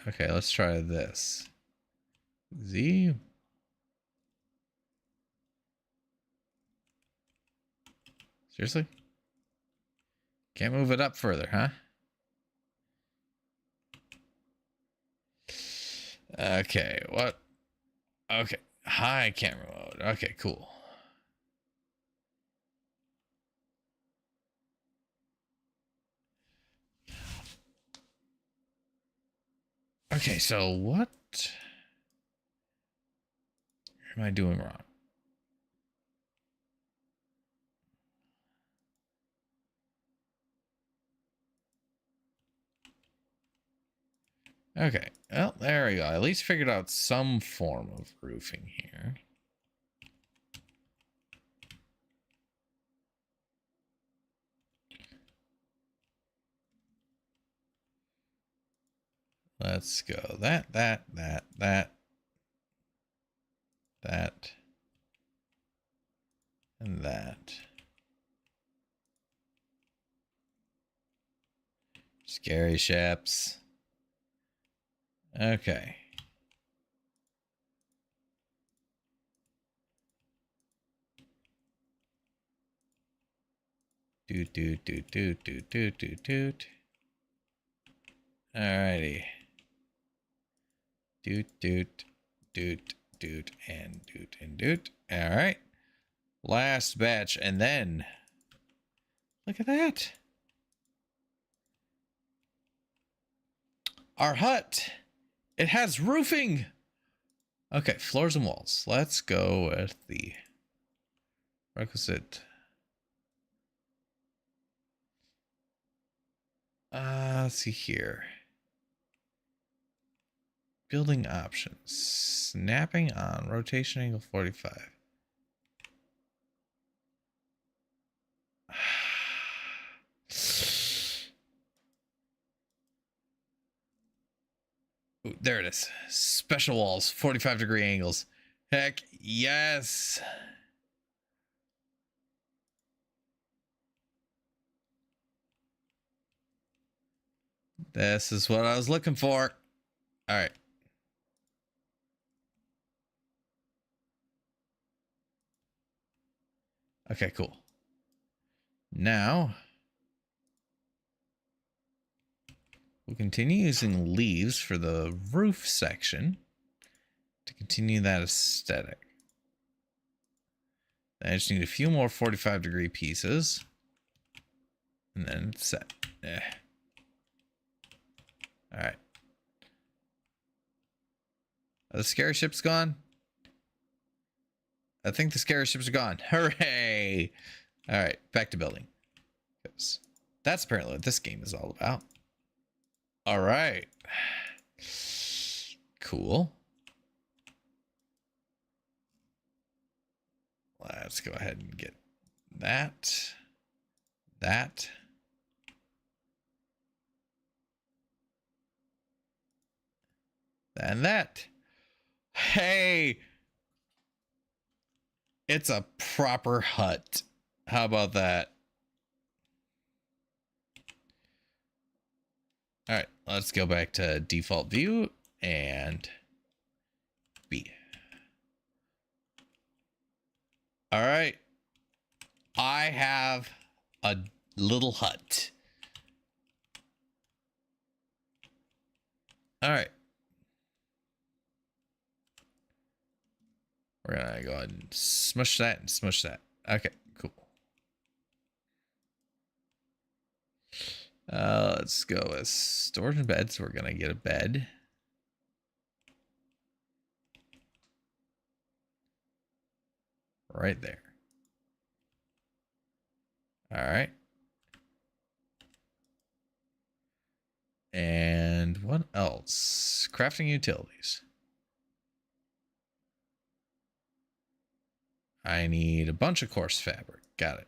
Okay, let's try this. Z. Seriously? Can't move it up further, huh? Okay, what? Okay, high camera mode. Okay, cool. Okay, so what am I doing wrong? Okay, well, there we go. I at least figured out some form of roofing here. Let's go. That, and that. Scary ships. Okay. Doot, doot, doot, doot, doot, doot, doot, doot. Alrighty. Doot, doot, doot, doot, and doot, and doot. Alright. Last batch, and then... Look at that. Our hut. It has roofing. Okay, floors and walls. Let's go with the requisite. Let's see here. Building options. Snapping on. Rotation angle 45. Ooh, there it is. Special walls. 45-degree angles. Heck yes. This is what I was looking for. All right. Okay, cool. Now, we'll continue using leaves for the roof section to continue that aesthetic. I just need a few more 45-degree pieces. And then it's set. All right. Are the scary ships gone? I think the scary ships are gone. Hooray! All right, back to building. That's apparently what this game is all about. All right. Cool. Let's go ahead and get that. That. And that. Hey! It's a proper hut. How about that? All right, let's go back to default view and B. All right. I have a little hut. All right. We're gonna go ahead and smush that and smush that. Okay, cool. Let's go with storage and beds. We're gonna get a bed. Right there. All right. And what else? Crafting utilities. I need a bunch of coarse fabric. Got it.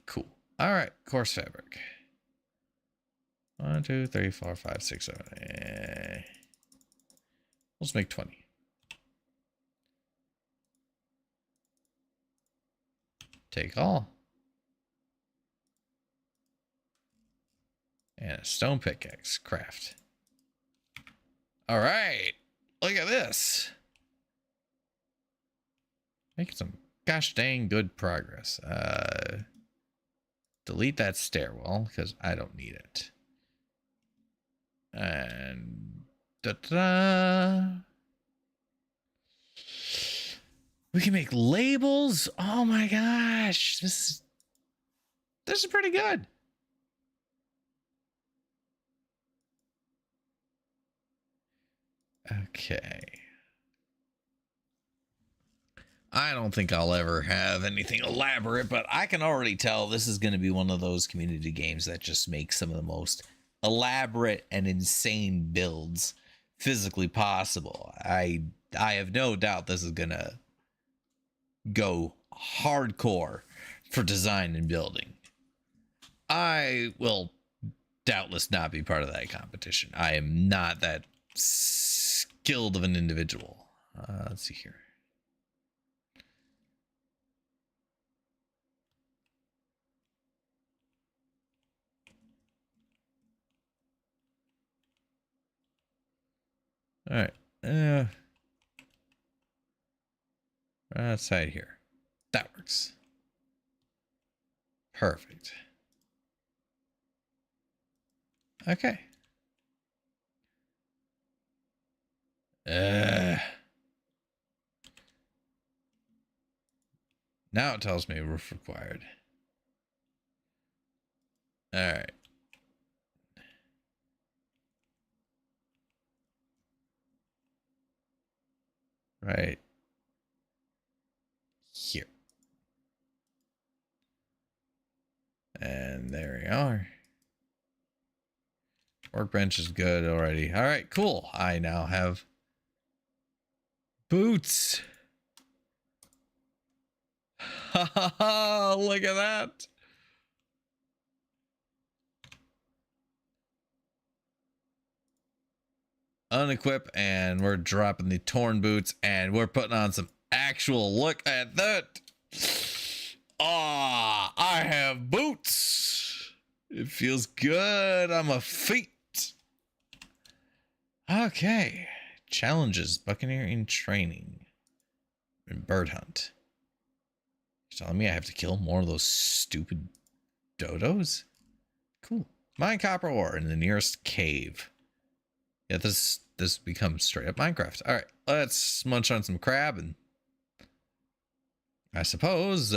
Cool. All right, coarse fabric. 1, 2, 3, 4, 5, 6, 7. Let's make 20. Take all. And a stone pickaxe. Craft. All right. Look at this. Making some gosh dang good progress. Delete that stairwell because I don't need it. And da-da. We can make labels. Oh my gosh. This is pretty good. Okay. I don't think I'll ever have anything elaborate, but I can already tell this is going to be one of those community games that just makes some of the most elaborate and insane builds physically possible. I have no doubt this is going to go hardcore for design and building. I will doubtless not be part of that competition. I am not that skilled of an individual. Let's see here. All right. Right outside here. That works. Perfect. Okay. Now it tells me roof required. All right. Right here. And there we are. Workbench is good already. All right, cool. I now have boots. Ha ha ha! Look at that. Unequip, and we're dropping the torn boots, and we're putting on some actual. Look at that. Ah, I have boots. It feels good on my feet. Okay. Challenges, Buccaneer in training. And bird hunt. You're telling me I have to kill more of those stupid dodos? Cool. Mine copper ore in the nearest cave. Yeah, this becomes straight up Minecraft. All right, let's munch on some crab and I suppose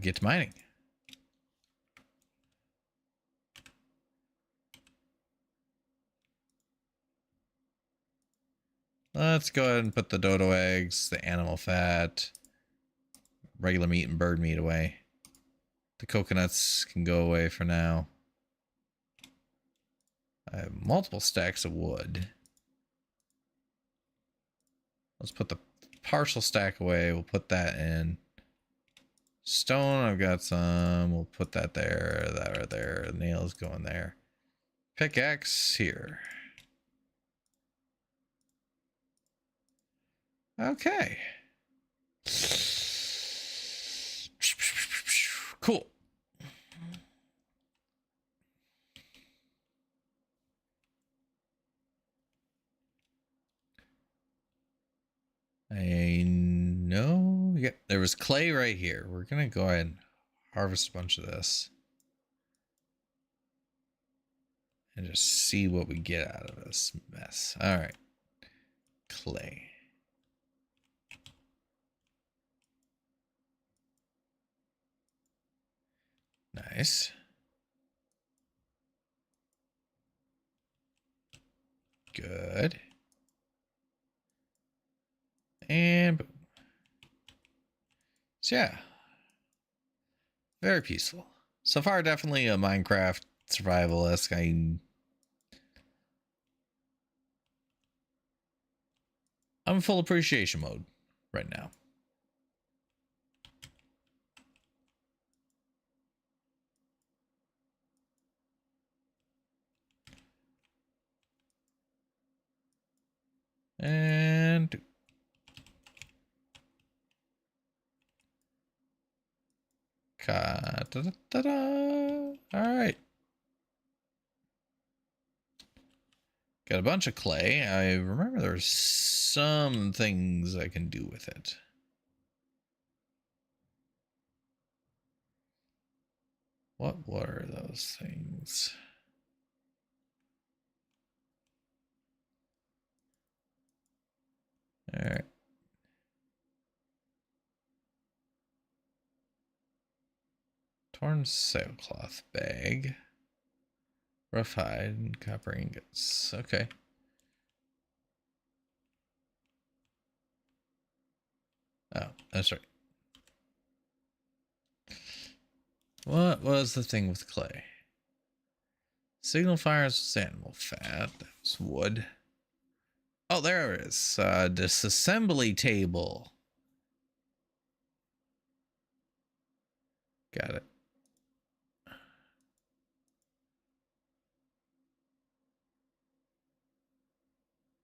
get to mining. Let's go ahead and put the dodo eggs, the animal fat, regular meat and bird meat away. The coconuts can go away for now. I have multiple stacks of wood. Let's put the partial stack away. We'll put that in. Stone, I've got some. We'll put that there, that right there. Nails going there. Pickaxe here. Okay. Cool. I know. Yep, there was clay right here. We're going to go ahead and harvest a bunch of this. And just see what we get out of this mess. All right. Clay. Nice. Good. And boom. So yeah. Very peaceful. So far, definitely a Minecraft survival-esque. I'm in full appreciation mode right now. And all right. Got a bunch of clay. I remember there's some things I can do with it. What were those things? All right. Torn sailcloth bag. Rough hide and copper ingots. Okay. Oh, that's right. What was the thing with clay? Signal fires was animal fat. That was wood. Oh, there it is. Disassembly table. Got it.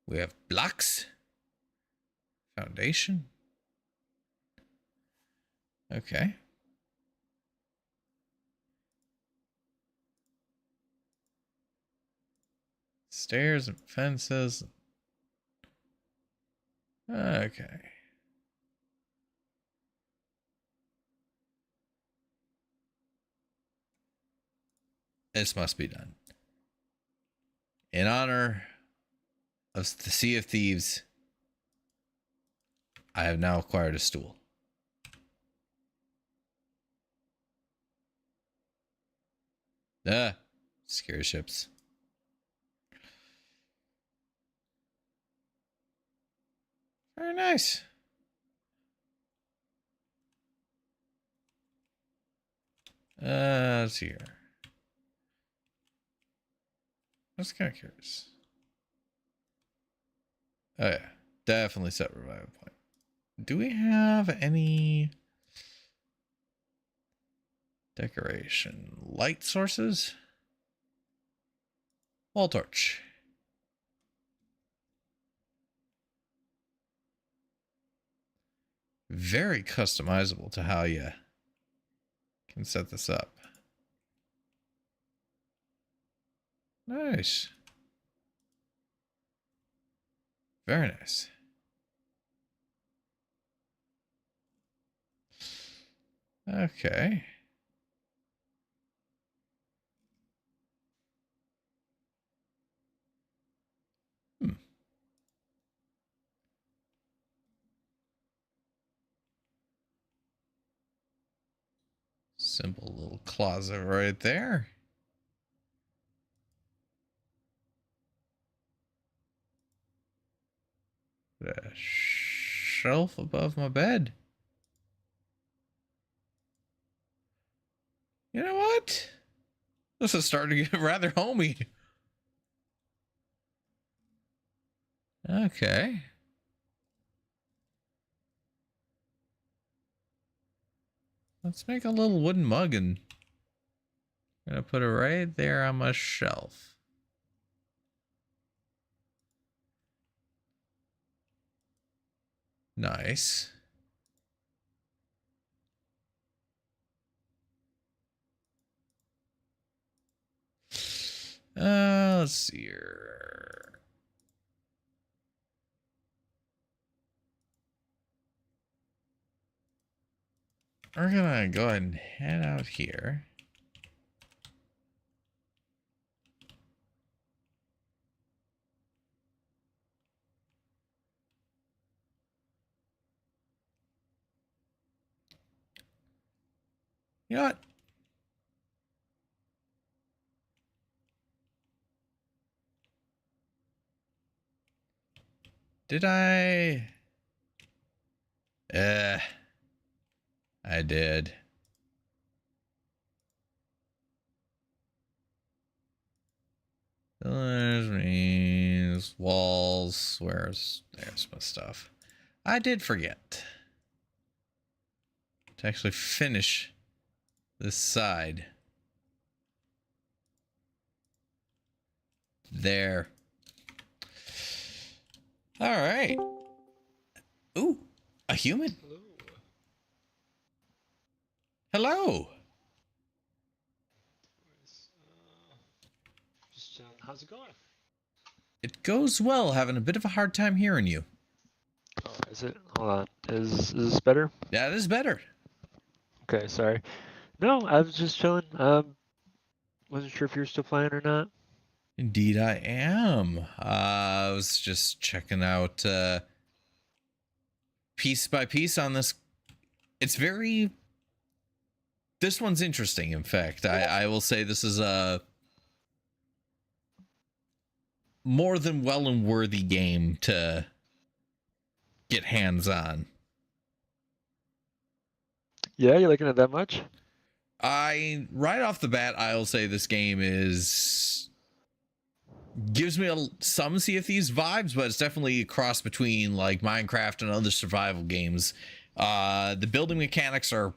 We have blocks. Foundation. Okay. Stairs and fences. Okay. This must be done. In honor of the Sea of Thieves, I have now acquired a stool. Scare ships. Very nice. Let's see here. I was kind of curious. Oh yeah, definitely set revival point. Do we have any decoration? Light sources? Wall torch. Very customizable to how you can set this up. Nice. Very nice. Okay. Simple little closet right there. A shelf above my bed. You know what? This is starting to get rather homey. Okay. Let's make a little wooden mug and I'm gonna put it right there on my shelf. Nice. Let's see here. We're gonna go ahead and head out here. You know what? Did I? I did. Pillars means walls. There's my stuff. I did forget to actually finish this side. There. All right. Ooh, a human. Hello. How's it going? It goes well. Having a bit of a hard time hearing you. Oh, is it? Hold on. Is this better? Yeah, it is better. Okay, sorry. No, I was just chilling. Wasn't sure if you were still playing or not. Indeed, I am. I was just checking out piece by piece on this. It's very. This one's interesting. In fact, I will say this is a more than well and worthy game to get hands on. Yeah, you liking it that much? Right off the bat, I'll say this game gives me some Sea of Thieves vibes, but it's definitely a cross between like Minecraft and other survival games. The building mechanics are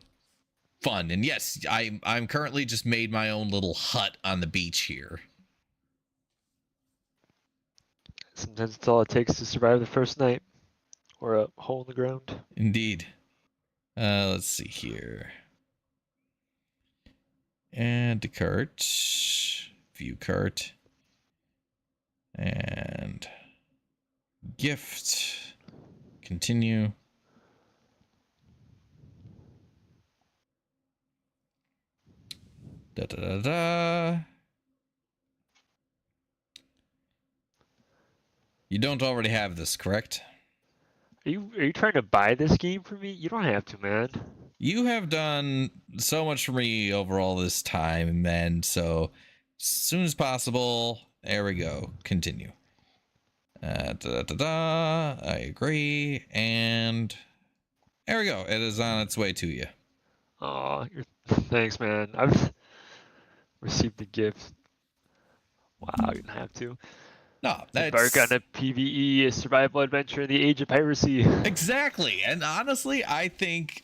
fun, and yes, I'm currently just made my own little hut on the beach here. Sometimes it's all it takes to survive the first night, or a hole in the ground. Indeed. Let's see here. Add to cart. View cart. And gift. Continue. Da da da da. You don't already have this, correct? Are you trying to buy this game for me? You don't have to, man. You have done so much for me over all this time, and so as soon as possible, there we go. Continue. Da, da, da, da. I agree, and there we go. It is on its way to you. Oh, thanks, man. I've received the gift. Wow, you don't have to. No, Embark on that's a PvE, a survival adventure in the age of piracy. exactly. And honestly, I think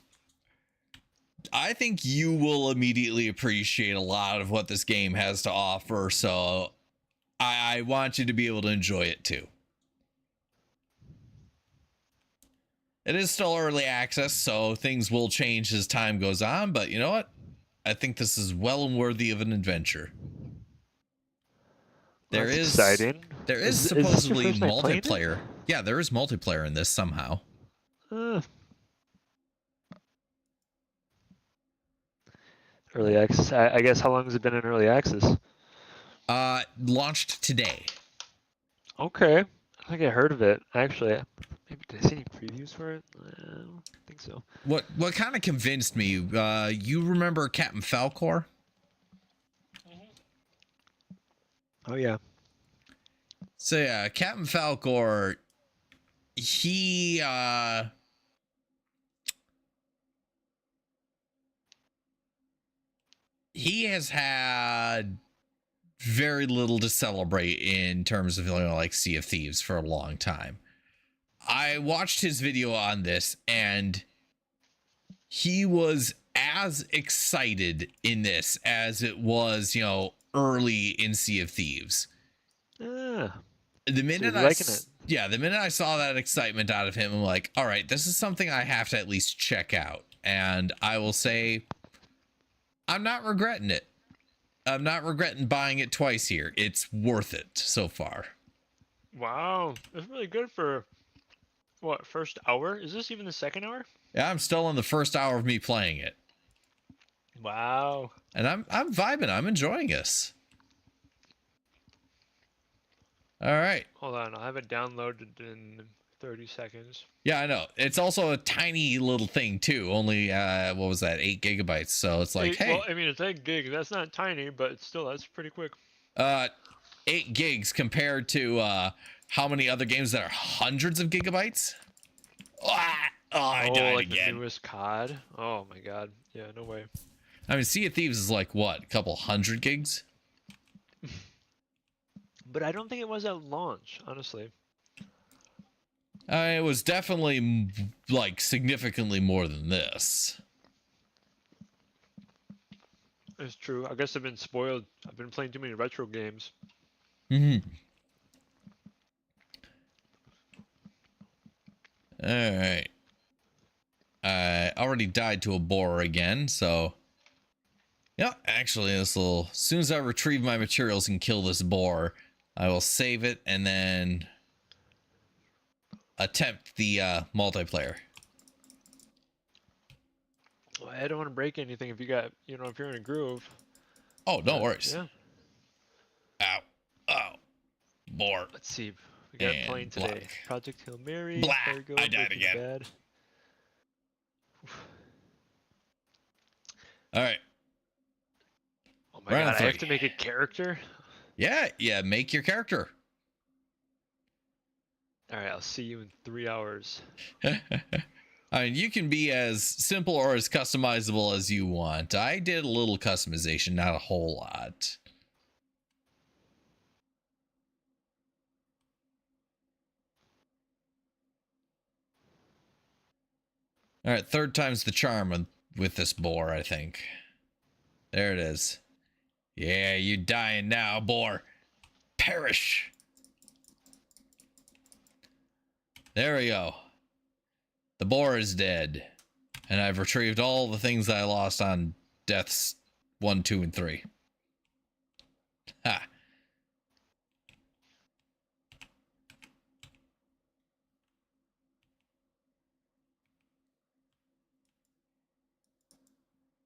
you will immediately appreciate a lot of what this game has to offer. So I want you to be able to enjoy it too. It is still early access, so things will change as time goes on. But you know what? I think this is well and worthy of an adventure. That's exciting. There is Is this your supposedly first night playing it? multiplayer. Yeah, there is multiplayer in this somehow. Early access. I guess how long has it been in early access? Launched today. Okay. I think I heard of it. Actually, maybe did I see any previews for it? I don't think so. What kind of convinced me? You remember Captain Falcor? Oh yeah. So yeah, Captain Falcor. He has had very little to celebrate in terms of, you know, like Sea of Thieves for a long time. I watched his video on this and he was as excited in this as it was, you know, early in Sea of Thieves. Ah. The minute So you're liking it. Yeah, the minute I saw that excitement out of him, I'm like, all right, this is something I have to at least check out. And I will say, I'm not regretting it. I'm not regretting buying it twice here. It's worth it so far. Wow, that's really good for what, first hour? Is this even the second hour? Yeah, I'm still in the first hour of me playing it. Wow. And I'm vibing. I'm enjoying this. All right. Hold on, I'll have it downloaded in 30 seconds. Yeah, I know. It's also a tiny little thing too. Only what was that? 8 gigabytes. So it's like, hey. Well, I mean, it's 8 gig. That's not tiny, but still, that's pretty quick. 8 gigs compared to how many other games that are hundreds of gigabytes? I died like again. the newest COD. Oh my god. Yeah, no way. I mean, Sea of Thieves is like what, a couple hundred gigs? But I don't think it was at launch, honestly. It was definitely like significantly more than this. It's true. I guess I've been spoiled. I've been playing too many retro games. Mm-hmm. All right. I already died to a boar again, so yeah, actually as soon as I retrieve my materials and kill this boar, I will save it and then attempt the multiplayer. Well, I don't want to break anything if you got, if you're in a groove. Oh, no worries. Yeah. Ow. Oh. Boar. Let's see. We got And playing today. block. Project Hail Mary. Blah. Cargo, I died Breaking again. Bad. All right. Oh my Round god, I have 3. to make a character? Yeah, make your character. Alright, I'll see you in 3 hours. I mean, you can be as simple or as customizable as you want. I did a little customization, not a whole lot. All right, third time's the charm with this boar, I think. There it is. Yeah, you dying now, boar. Perish. There we go. The boar is dead. And I've retrieved all the things that I lost on deaths 1, 2, and 3. Ha.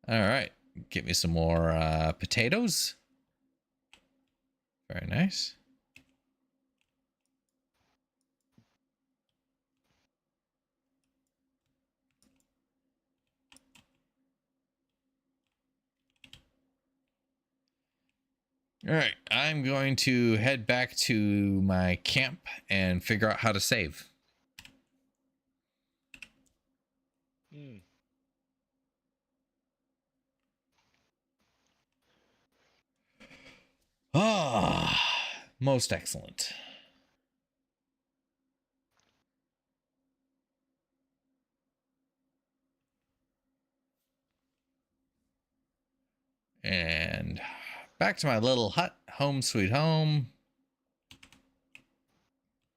All right. Get me some more potatoes. Very nice. All right. I'm going to head back to my camp and figure out how to save. Hmm. Ah, most excellent. And back to my little hut. Home sweet home.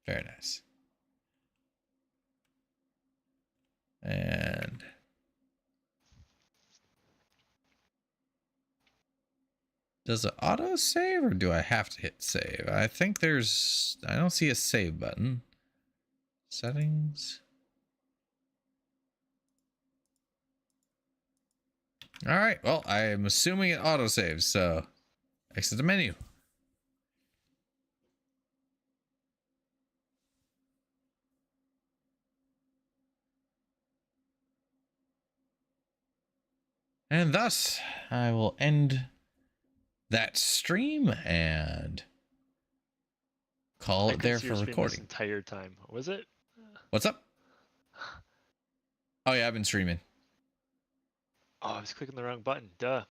Very nice. And does it auto save or do I have to hit save? I think I don't see a save button. Settings. All right. Well, I'm assuming it auto saves. So exit the menu. And thus, I will end that stream and call I it couldn't there see your for screen this recording. entire time. Was it? What's up? Oh, yeah, I've been streaming. Oh, I was clicking the wrong button. Duh.